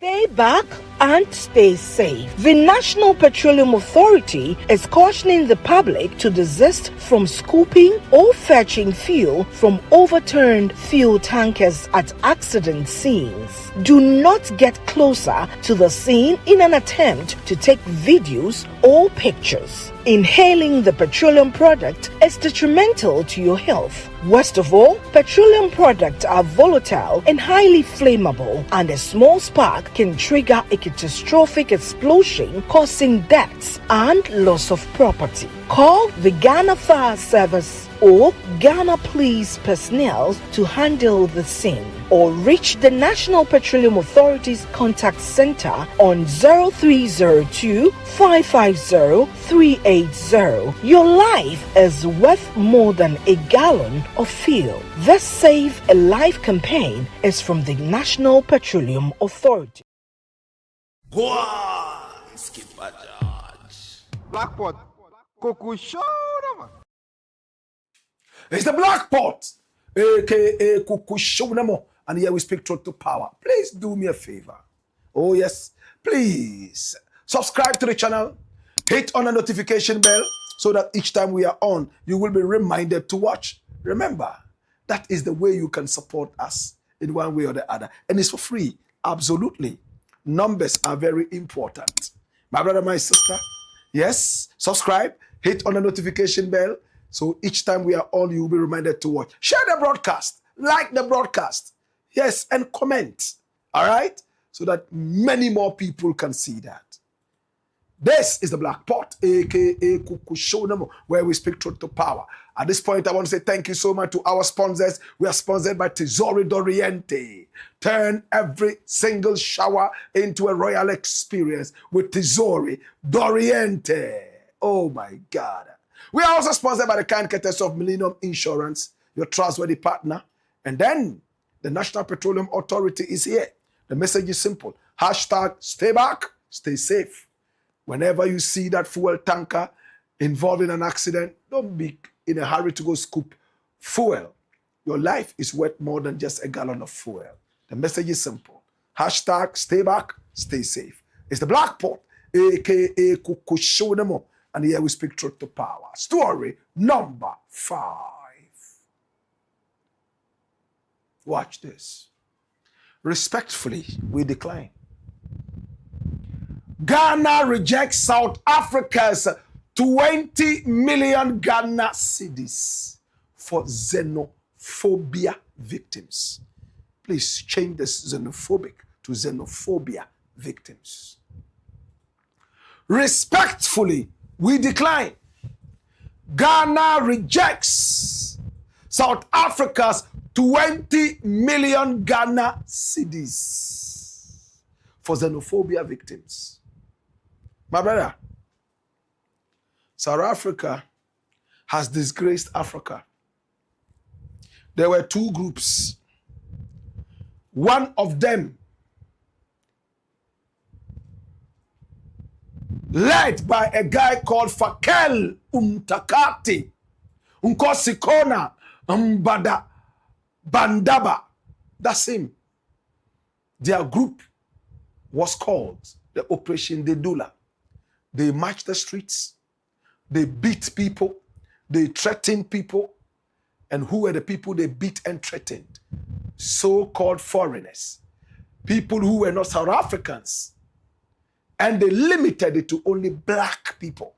Stay back and stay safe. The National Petroleum Authority is cautioning the public to desist from scooping or fetching fuel from overturned fuel tankers at accident scenes. Do not get closer to the scene in an attempt to take videos or pictures. Inhaling the petroleum product is detrimental to your health. Worst of all, petroleum products are volatile and highly flammable, and a small spark can trigger a catastrophic explosion, causing deaths and loss of property. Call the Ghana Fire Service or Ghana Police personnel to handle the scene, or reach the National Petroleum Authority's contact center on 0302 550 380. Your life is worth more than a gallon of fuel. This Save a Life campaign is from the National Petroleum Authority. Go on, Skipper George. Blakk Pot. KUKU-ADDO, man. It's the Blakk Pot, a.k.a. KUKU-ADDO. And here we speak truth to power. Please do me a favor. Oh yes, please subscribe to the channel. Hit on the notification bell so that each time we are on, you will be reminded to watch. Remember, that is the way you can support us in one way or the other. And it's for free, absolutely. Numbers are very important. My brother, my sister, yes, subscribe, hit on the notification bell so each time we are on, you will be reminded to watch. Share the broadcast, like the broadcast, yes, and comment, all right? So that many more people can see that. This is the Blakk Pot, a.k.a. KUKU-ADDO, where we speak truth to power. At this point, I want to say thank you so much to our sponsors. We are sponsored by Tesoro D'Oriente. Turn every single shower into a royal experience with Tesoro D'Oriente. Oh my God. We are also sponsored by the kind courtesy of Millennium Insurance, your trustworthy partner. And then the National Petroleum Authority is here. The message is simple. Hashtag stay back, stay safe. Whenever you see that fuel tanker involved in an accident, don't be in a hurry to go scoop fuel. Your life is worth more than just a gallon of fuel. The message is simple. Hashtag stay back, stay safe. It's the Blakk Pot, a.k.a. KUKU-ADDO. And here we speak truth to power. Story number 5. Watch this. Respectfully, we decline. Ghana rejects South Africa's 20 million Ghana cedis for xenophobia victims. Please change this xenophobic to xenophobia victims. Respectfully, we decline. Ghana rejects South Africa's 20 million Ghana cedis for xenophobia victims. My brother, South Africa has disgraced Africa. There were two groups. One of them, led by a guy called Fakel Umtakati, Unkosikona Mbada Bandaba. That's him. Their group was called the Operation Dedula. They marched the streets, they beat people, they threatened people. And who were the people they beat and threatened? So-called foreigners, people who were not South Africans. And they limited it to only black people.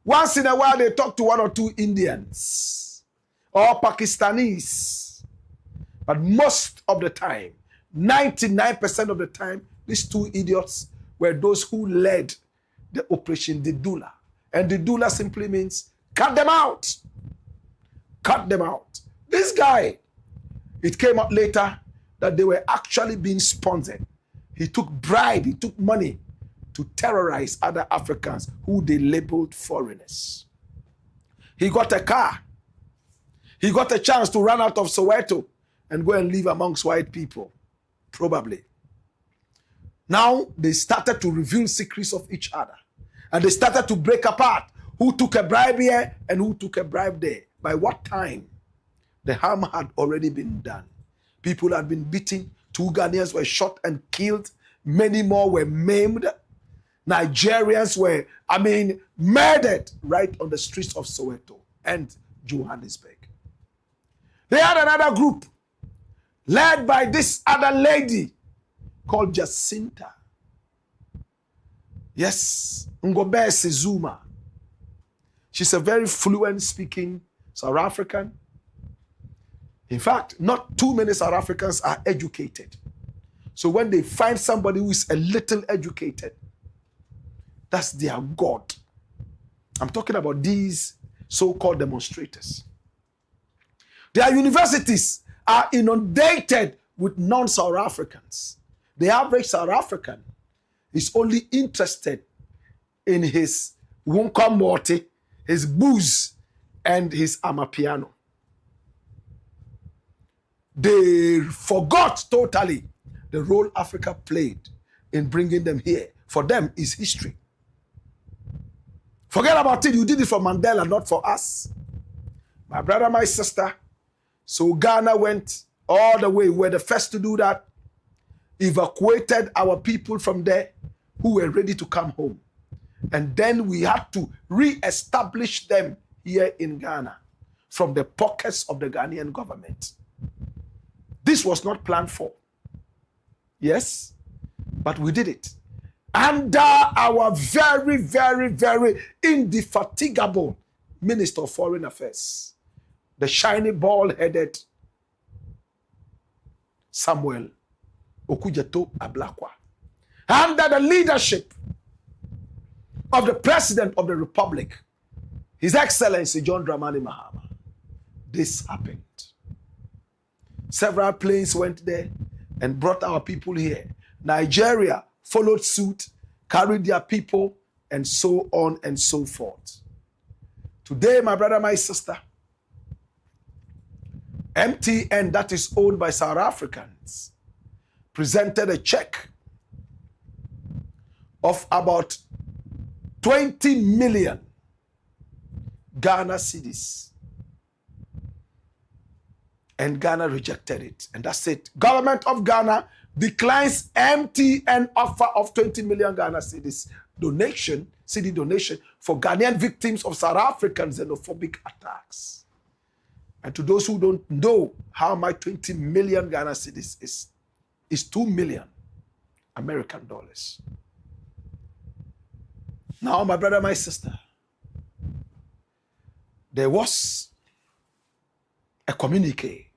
Once in a while, they talk to one or two Indians or Pakistanis. But most of the time, 99% of the time, these two idiots were those who led the Operation Dedula. And Dedula simply means cut them out. Cut them out. This guy, it came out later that they were actually being sponsored. He took bribe, he took money to terrorize other Africans who they labeled foreigners. He got a car. He got a chance to run out of Soweto and go and live amongst white people, probably. Now they started to reveal secrets of each other. And they started to break apart who took a bribe here and who took a bribe there. By what time? The harm had already been done. People had been beaten. 2 Ghanaians were shot and killed. Many more were maimed. Nigerians were, murdered right on the streets of Soweto and Johannesburg. They had another group led by this other lady called Jacinta. Yes, Ngobe Sizuma. She's a very fluent speaking South African. In fact, not too many South Africans are educated. So when they find somebody who is a little educated, that's their God. I'm talking about these so-called demonstrators. Their universities are inundated with non-South Africans. The average South African is only interested in his wunkamorte, his booze, and his amapiano. They forgot totally the role Africa played in bringing them here. For them, is history. Forget about it. You did it for Mandela, not for us. My brother, my sister. So Ghana went all the way. We were the first to do that. Evacuated our people from there who were ready to come home. And then we had to re-establish them here in Ghana from the pockets of the Ghanaian government. This was not planned for. Yes, but we did it. Under our very, very, very indefatigable Minister of Foreign Affairs, the shiny bald-headed Samuel Okudzeto Ablakwa. Under the leadership of the President of the Republic, His Excellency John Dramani Mahama, this happened. Several planes went there and brought our people here. Nigeria followed suit, carried their people, and so on and so forth. Today, my brother, my sister, MTN, that is owned by South Africans, presented a check of about 20 million Ghana cedis. And Ghana rejected it. And that's it. Government of Ghana declines MTN offer of 20 million Ghana cedis donation, cedi donation for Ghanaian victims of South African xenophobic attacks. And to those who don't know how much 20 million Ghana cedis is 2 million American dollars. Now, my brother, my sister, there was a communique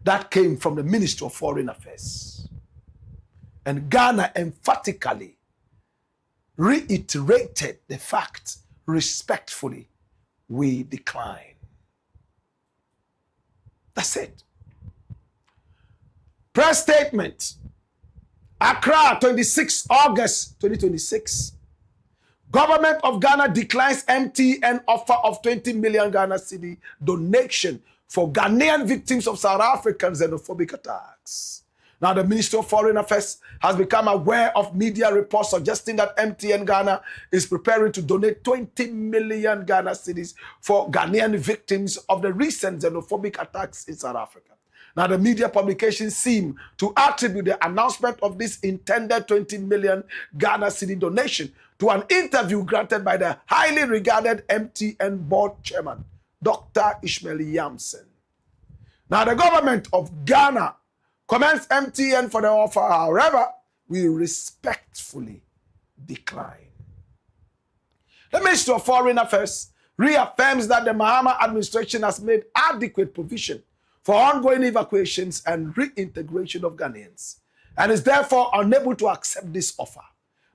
that came from the Ministry of Foreign Affairs. And Ghana emphatically reiterated the fact, respectfully, we decline. That's it. Press statement. Accra, 26 August 2026. Government of Ghana declines MTN offer of 20 million Ghana cedi donation for Ghanaian victims of South African xenophobic attacks. Now, the Ministry of Foreign Affairs has become aware of media reports suggesting that MTN Ghana is preparing to donate 20 million Ghana cedis for Ghanaian victims of the recent xenophobic attacks in South Africa. Now, the media publications seem to attribute the announcement of this intended 20 million Ghana cedi donation to an interview granted by the highly regarded MTN board chairman, Dr. Ishmael Yamson. Now, the government of Ghana commends MTN for the offer. However, we respectfully decline. The Ministry of Foreign Affairs reaffirms that the Mahama administration has made adequate provision for ongoing evacuations and reintegration of Ghanaians, and is therefore unable to accept this offer.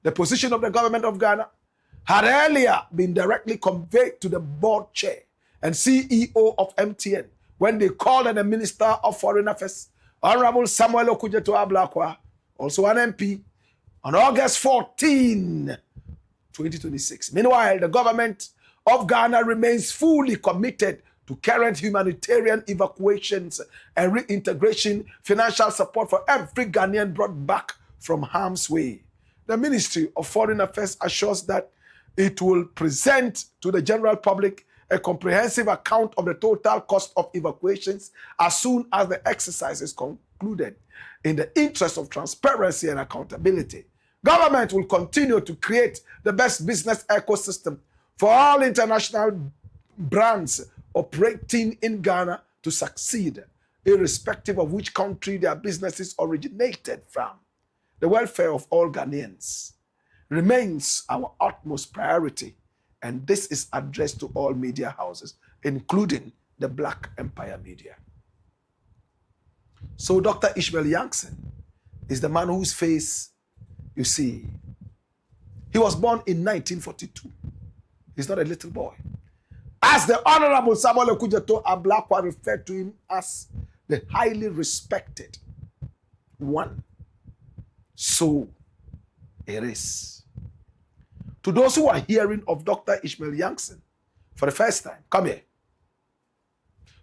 The position of the government of Ghana had earlier been directly conveyed to the board chair and CEO of MTN when they called on the Minister of Foreign Affairs, Honorable Samuel Okudzeto Blakk, also an MP, on August 14, 2026. Meanwhile, the government of Ghana remains fully committed to current humanitarian evacuations and reintegration, financial support for every Ghanaian brought back from harm's way. The Ministry of Foreign Affairs assures that it will present to the general public a comprehensive account of the total cost of evacuations as soon as the exercise is concluded, in the interest of transparency and accountability. Government will continue to create the best business ecosystem for all international brands operating in Ghana to succeed, irrespective of which country their businesses originated from. The welfare of all Ghanaians remains our utmost priority, and this is addressed to all media houses, including the Black Empire Media. So Dr. Ishmael Yamson is the man whose face you see. He was born in 1942. He's not a little boy. As the Honorable Samuel Okudzeto Blakk referred to him as the highly respected one. So it is. To those who are hearing of Dr. Ishmael Yamson for the first time, come here.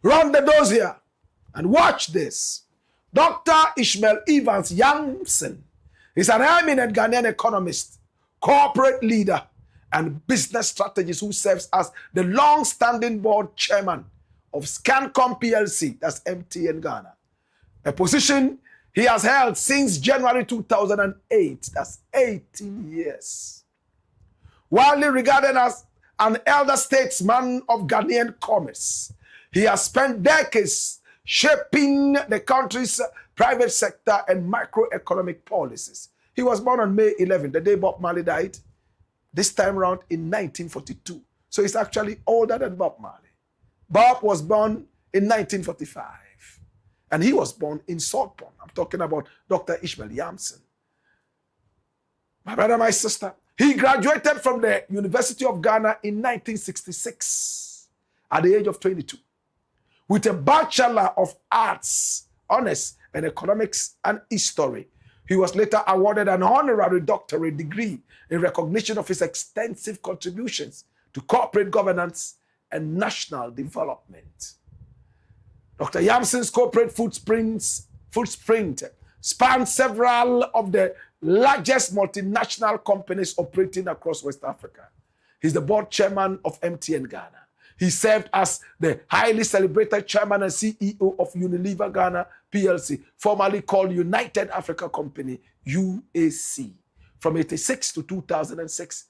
Run the doors here and watch this. Dr. Ishmael Evans Yamson is an eminent Ghanaian economist, corporate leader, and business strategist who serves as the long-standing board chairman of SHÇCKING PLC, that's MTN Ghana, a position he has held since January 2008, that's 18 years. Widely regarded as an elder statesman of Ghanaian commerce, he has spent decades shaping the country's private sector and macroeconomic policies. He was born on May 11, the day Bob Marley died, this time around in 1942. So he's actually older than Bob Marley. Bob was born in 1945, and he was born in Saltpond. I'm talking about Dr. Ishmael Yamson. My brother, my sister, he graduated from the University of Ghana in 1966 at the age of 22 with a Bachelor of Arts, Honors in Economics and History. He was later awarded an honorary doctorate degree in recognition of his extensive contributions to corporate governance and national development. Dr. Yamson's corporate footprint spans several of the largest multinational companies operating across West Africa. He's the board chairman of MTN Ghana. He served as the highly celebrated chairman and CEO of Unilever Ghana PLC, formerly called United Africa Company, UAC, from 1986 to 2006.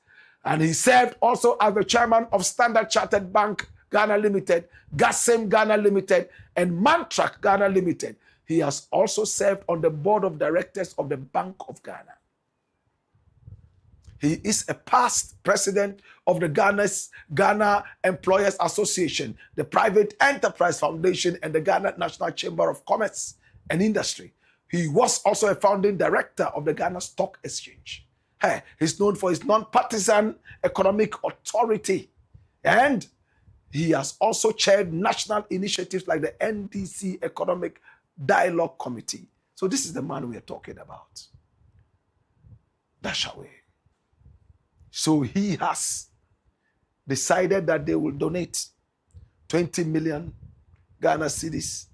And he served also as the chairman of Standard Chartered Bank Ghana Limited, Gasem Ghana Limited, and Mantrak Ghana Limited. He has also served on the board of directors of the Bank of Ghana. He is a past president of the Ghana Employers Association, the Private Enterprise Foundation, and the Ghana National Chamber of Commerce and Industry. He was also a founding director of the Ghana Stock Exchange. He's known for his non-partisan economic authority, and he has also chaired national initiatives like the NDC Economic Dialogue Committee. So this is the man we are talking about. Dashawe. So he has decided that they will donate 20 million Ghana cedis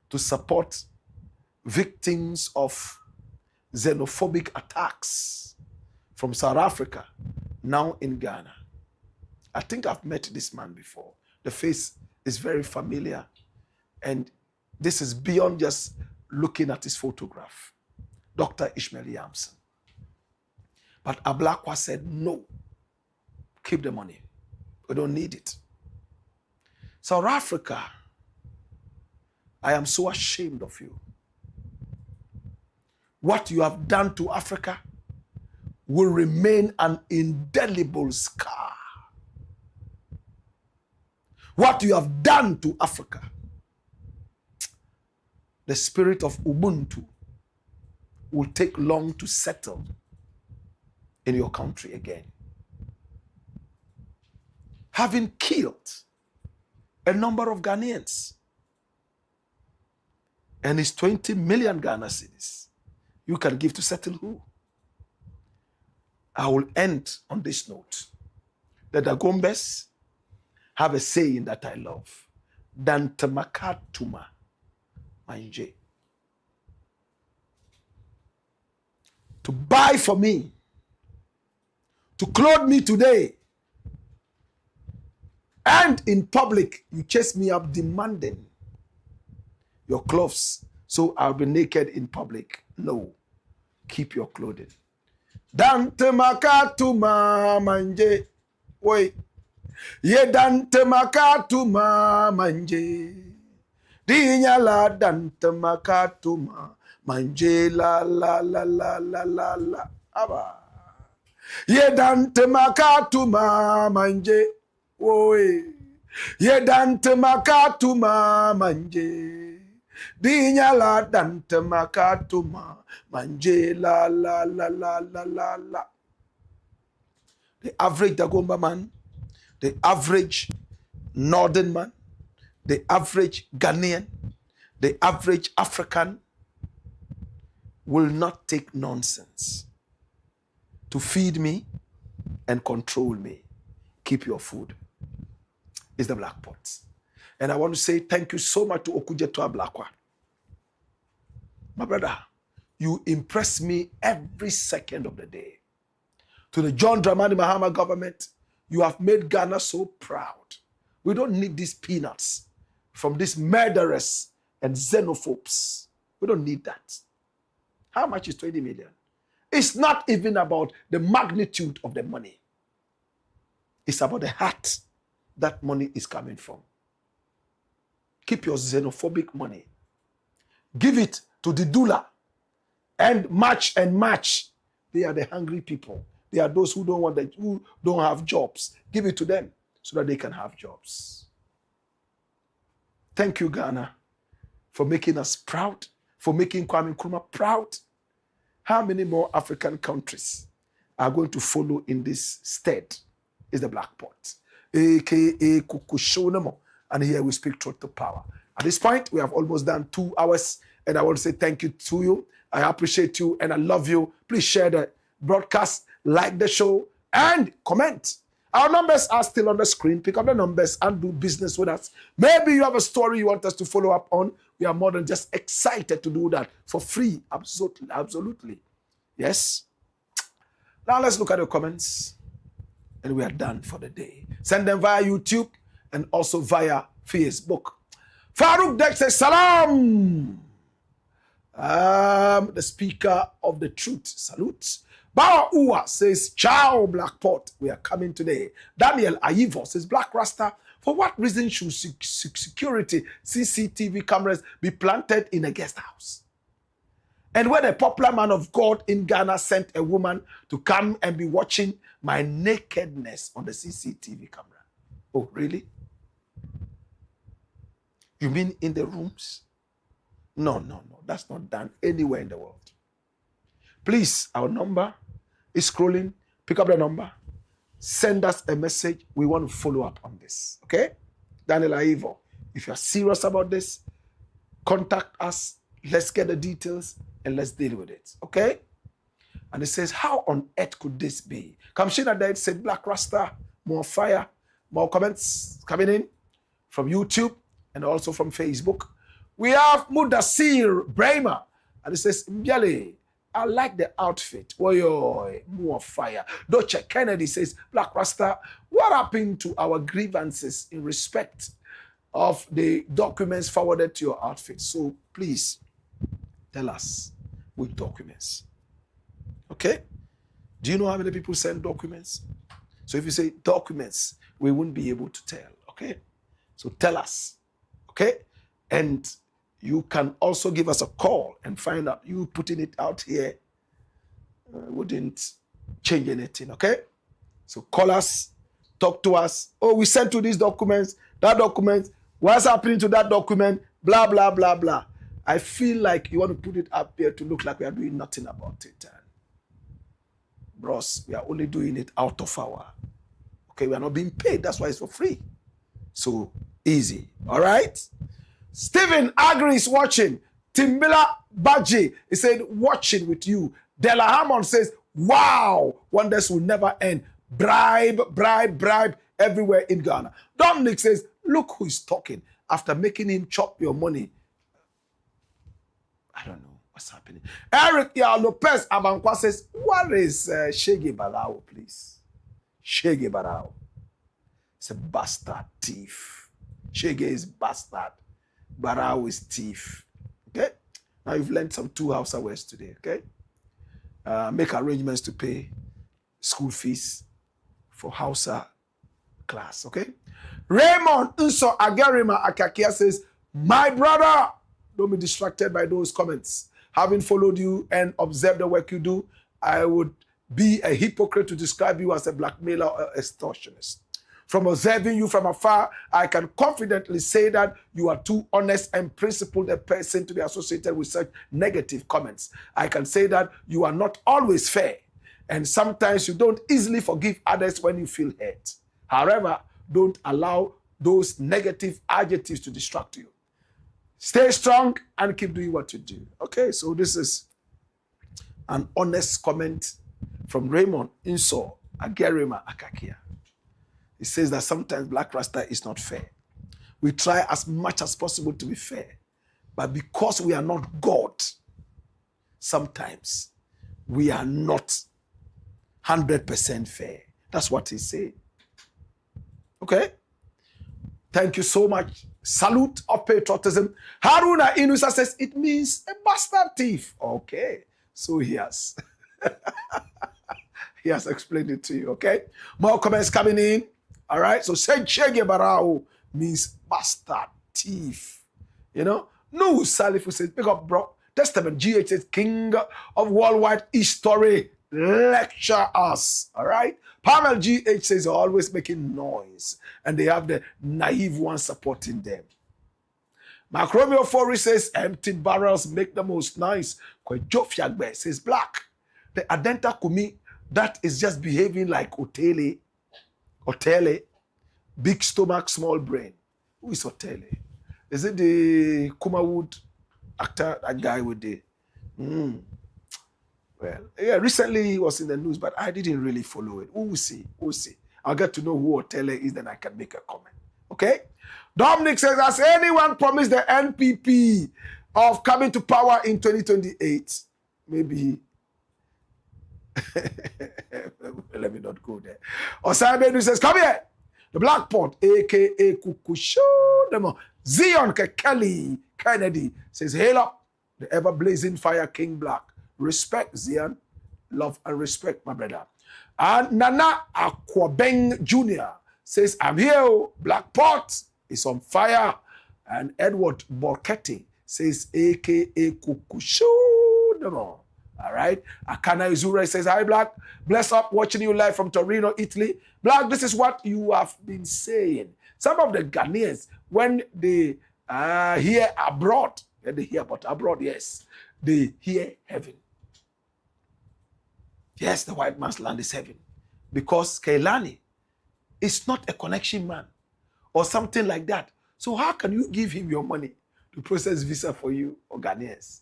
to support victims of xenophobic attacks from South Africa, now in Ghana. I think I've met this man before. The face is very familiar, and this is beyond just looking at his photograph. Dr. Ishmael Yamson. But Blakk said, no, keep the money. We don't need it. South Africa, I am so ashamed of you. What you have done to Africa will remain an indelible scar. What you have done to Africa, the spirit of Ubuntu will take long to settle in your country again. Having killed a number of Ghanaians, and it's 20 million Ghana cedis you can give to settle who? I will end on this note. The Dagombes have a saying that I love. Dantemakatuma manje. To buy for me, to clothe me today, and in public, you chase me up demanding your clothes, so I'll be naked in public. No, keep your clothing. Dantemakatuma manje. Wait. Ye dantemakatuma manje. Dinyala dantemakatuma manje la la la la la la la. Aba. Ye dantemakatuma manje. Oi. Ye dantemakatuma manje. Dinyala dantemakatuma manje la la la la la la la. The average Dagomba man, the average Northern man, the average Ghanaian, the average African will not take nonsense to feed me and control me. Keep your food. It's the Black Pot. And I want to say thank you so much to Okujetua Blakk. My brother, you impress me every second of the day. To the John Dramani Mahama government, you have made Ghana so proud. We don't need these peanuts from these murderers and xenophobes. We don't need that. How much is 20 million? It's not even about the magnitude of the money. It's about the heart that money is coming from. Keep your xenophobic money. Give it to the doula and match and match. They are the hungry people. They are those who who don't have jobs. Give it to them so that they can have jobs. Thank you, Ghana, for making us proud, for making Kwame Nkrumah proud. How many more African countries are going to follow in this stead? Is the Black Pot, aka Kukushonamo. And here we speak truth to power. At this point, we have almost done 2 hours, and I want to say thank you to you. I appreciate you and I love you. Please share the broadcast, like the show, and comment. Our numbers are still on the screen. Pick up the numbers and do business with us. Maybe you have a story you want us to follow up on. We are more than just excited to do that for free. Absolutely, absolutely. Yes. Now let's look at the comments, and we are done for the day. Send them via YouTube and also via Facebook. Farouk Dek says, Salam. The speaker of the truth. Salute. BAWUMIA says, Ciao, Black Pot. We are coming today. Daniel Aivo says, Black Rasta, for what reason should security CCTV cameras be planted in a guest house? And when a popular man of God in Ghana sent a woman to come and be watching my nakedness on the CCTV camera. Oh, really? You mean in the rooms? No, no, no. That's not done anywhere in the world. Please, our number is scrolling. Pick up the number. Send us a message. We want to follow up on this. Okay? Daniel Aivo, if you're serious about this, contact us. Let's get the details and let's deal with it. Okay? And it says, how on earth could this be? Kamshina Dad said, Black Rasta, more fire, more comments coming in from YouTube and also from Facebook. We have Mudasir Brahma, and it says, Mbiale, I like the outfit. Oy, more fire. Doche Kennedy says, Black Rasta, what happened to our grievances in respect of the documents forwarded to your outfit? So please tell us which documents. Okay? Do you know how many people send documents? So if you say documents, we wouldn't be able to tell. Okay? So tell us. Okay? And you can also give us a call and find out. You putting it out here wouldn't change anything. Okay? So call us, talk to us. Oh, we sent you these documents, that document. What's happening to that document? Blah, blah, blah, blah. I feel like you want to put it up here to look like we are doing nothing about it. Bros, we are only doing it out of our. Okay, we are not being paid. That's why it's for free. So easy. All right? Stephen Agri is watching. Timbila Baji, he said, watching with you. Della Hammond says, wow, wonders will never end. Bribe, bribe, bribe everywhere in Ghana. Dominic says, look who is talking. After making him chop your money. I don't know what's happening. Eric Lopez Abankwa says, what is Shege Barao, please? Shege Barao. It's a bastard thief. Shege is bastard. Barao is thief. Okay? Now you've learned some 2 Hausa words today, okay? Make arrangements to pay school fees for Hausa class, okay? Raymond Unso Agarima Akakia says, my brother, don't be distracted by those comments. Having followed you and observed the work you do, I would be a hypocrite to describe you as a blackmailer or extortionist. From observing you from afar, I can confidently say that you are too honest and principled a person to be associated with such negative comments. I can say that you are not always fair, and sometimes you don't easily forgive others when you feel hurt. However, don't allow those negative adjectives to distract you. Stay strong and keep doing what you do. Okay, so this is an honest comment from Raymond Inso Agerima Akakia. He says that sometimes Black Rasta is not fair. We try as much as possible to be fair, but because we are not God, sometimes we are not 100% fair. That's what he's saying. Okay? Thank you so much. Salute of patriotism. Haruna Inusa says it means a bastard thief. Okay. So he has explained it to you. Okay. More comments coming in. All right. So Shege Barao means bastard thief. You know. No Salifu says pick up bro. Testament GH says king of worldwide history. Lecture us. All right. Pamela GH says they're always making noise and they have the naive ones supporting them. Macromeo Fori says empty barrels make the most noise. Kwejo Fiagbe says Blakk. The ADENTA KUMI that is just behaving like Otele, big stomach, small brain. Who is Otele? Is it the Kumawood actor, that guy with the... Well, yeah, recently he was in the news, but I didn't really follow it. We'll see. We'll see. I'll get to know who Otele is, then I can make a comment. Okay? Dominic says, has anyone promised the NPP of coming to power in 2028? Maybe. Let me not go there. Osabedu says, come here. The Black Pot, a.k.a. Kukusho, Zion Kelly Kennedy says, hail up the ever-blazing fire King Blakk. Respect, Zion. Love and respect, my brother. And Nana Akwabeng Jr. says, I'm here. Black Pot is on fire. And Edward Borketti says, a.k.a. Kukushu. All right. Akana Izura says, hi, Blakk. Bless up, watching you live from Torino, Italy. Blakk, this is what you have been saying. Some of the Ghanaians, when they hear abroad, they hear about abroad, yes, they hear heaven. Yes, the white man's land is heaven. Because Kailani is not a connection man or something like that. So how can you give him your money to process visa for you or Ghanaians?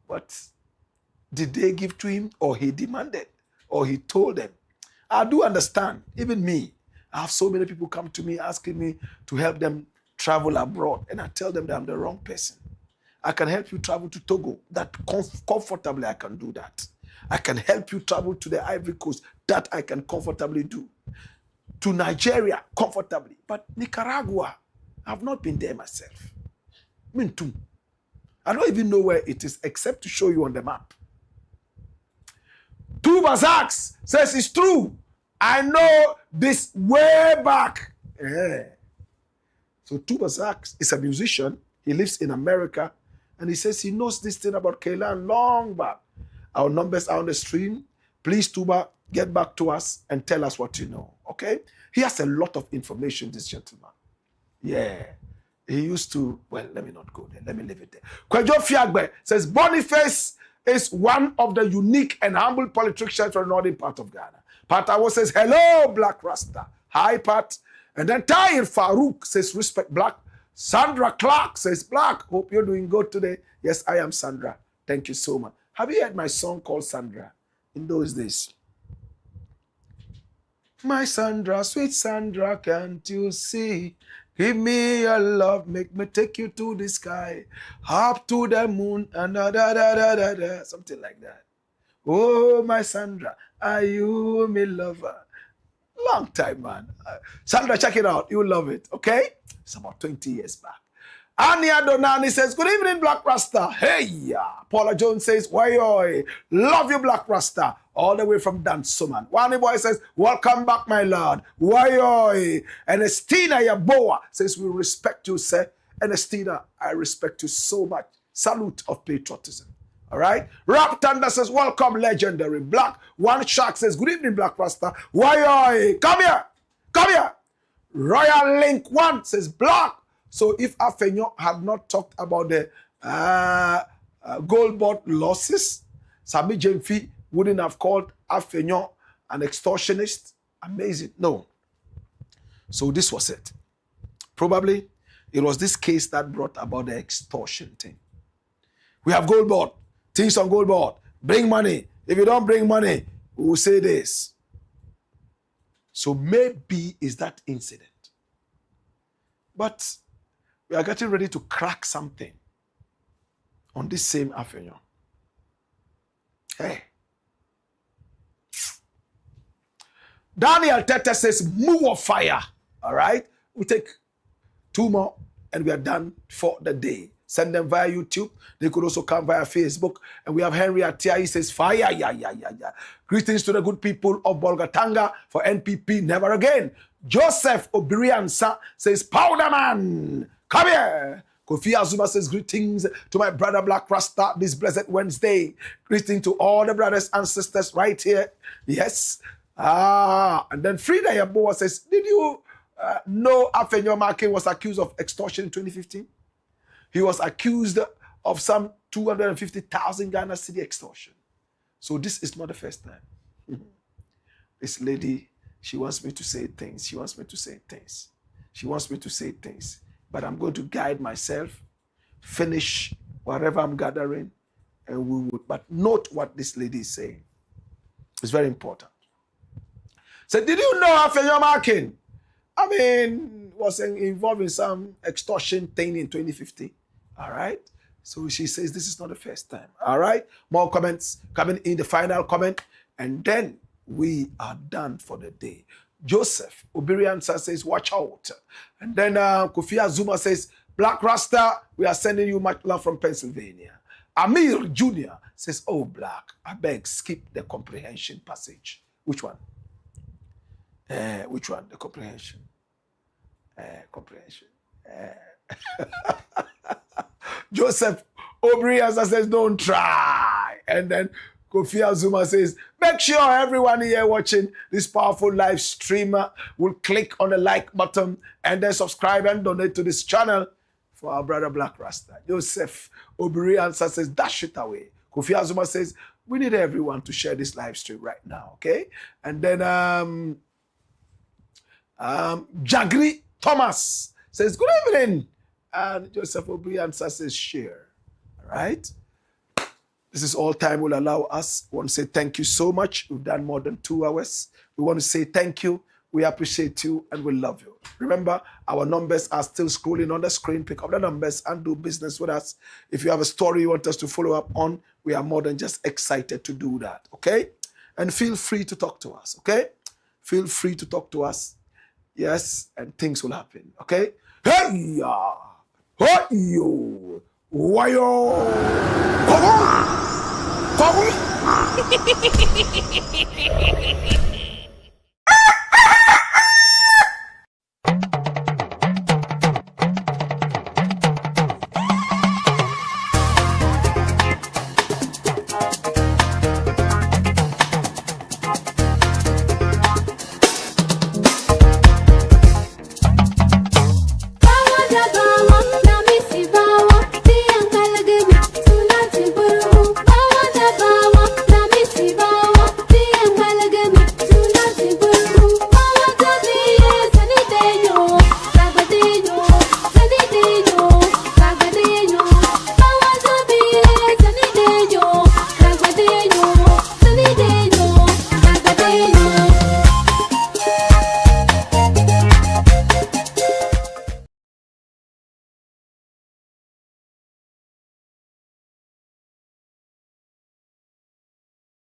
But Did they give to him, or he demanded, or he told them? I do understand. Even me, I have so many people come to me asking me to help them travel abroad, and I tell them that I'm the wrong person. I can help you travel to Togo. That comfortably I can do that. I can help you travel to the Ivory Coast. That I can comfortably do. To Nigeria, comfortably. But Nicaragua, I've not been there myself. Me too. I don't even know where it is except to show you on the map. Tuba Sax says it's true. I know this way back. Yeah. So Tuba Sax is a musician. He lives in America. And he says he knows this thing about Kaylan long back. Our numbers are on the stream. Please, Tuba, get back to us and tell us what you know. Okay? He has a lot of information, this gentleman. Yeah. He used to, well, let me not go there. Let me leave it there. Kwejo Fiagbe says, Boniface is one of the unique and humble politicians from the northern part of Ghana. Pat Awo says, hello, Black Rasta. Hi, Pat. And then Tahir Farouk says, respect Black. Sandra Clark says, Black, hope you're doing good today. Yes, I am Sandra. Thank you so much. Have you heard my song called Sandra in those days? My Sandra, sweet Sandra, can't you see? Give me your love, make me take you to the sky, up to the moon, and da-da-da-da-da-da, something like that. Oh, my Sandra, are you my lover? Long time, man. Sandra, check it out. You'll love it, okay? It's about 20 years back. Ania Donani says, good evening, Black Rasta. Hey, Paula Jones says, why, love you, Black Rasta. All the way from Dansoman. Wani Boy says, welcome back, my lord. Why, and Estina Yaboa says, we respect you, sir. And Estina, I respect you so much. Salute of patriotism. All right? Rap Thunder says, welcome, legendary. Black One Shark says, good evening, Black Rasta. Why, come here. Come here. Royal Link 1 says, Black. So if Afenyo had not talked about the gold board losses, Sami Jemfi wouldn't have called Afenyo an extortionist. Amazing. No. So this was it. Probably it was this case that brought about the extortion thing. We have gold board. Things on gold board. Bring money. If you don't bring money, we will say this. So maybe it's that incident. But we are getting ready to crack something on this same avenue. Hey. Daniel Tete says, move of fire. All right? We take 2 more and we are done for the day. Send them via YouTube. They could also come via Facebook. And we have Henry Atia. He says, fire, yeah. Greetings to the good people of Bolgatanga for NPP, never again. Joseph Obiriansa says, Powder Man, come here. Kofi Azuma says, greetings to my brother Black Rasta this blessed Wednesday. Greetings to all the brothers and sisters right here. Yes. And then Frida Yaboa says, did you know Afenyo Make was accused of extortion in 2015? He was accused of some 250,000 Ghana cedi extortion. So this is not the first time. This lady, she wants me to say things. She wants me to say things. She wants me to say things. But I'm going to guide myself, finish whatever I'm gathering, and we would. But note what this lady is saying. It's very important. So did you know Afenyo Markin? I mean, was involved in some extortion thing in 2015. All right? So she says this is not the first time. All right? More comments coming in the final comment. And then we are done for the day. Joseph Obiriansa says, watch out. And then Kofi Azuma says, Black Rasta, we are sending you much love from Pennsylvania. Amir Jr. says, oh, Black, I beg, skip the comprehension passage. Which one? Which one? The comprehension. Comprehension. Joseph Obriansa says, don't try. And then Kofi Azuma says, make sure everyone here watching this powerful live streamer will click on the like button and then subscribe and donate to this channel for our brother Black Rasta. Joseph Obriansa says, dash it away. Kofi Azuma says, we need everyone to share this live stream right now, okay? And then Jagri Thomas says, good evening. And Joseph Obriansa says, share. All right? This is all time will allow us. We want to say thank you so much. We've done more than 2 hours. We want to say thank you. We appreciate you and we love you. Remember, our numbers are still scrolling on the screen. Pick up the numbers and do business with us. If you have a story you want us to follow up on, we are more than just excited to do that, okay? And feel free to talk to us, okay? Feel free to talk to us. Yes, and things will happen, okay? Hey-ya! Hey-yo! Why-yo! Come on!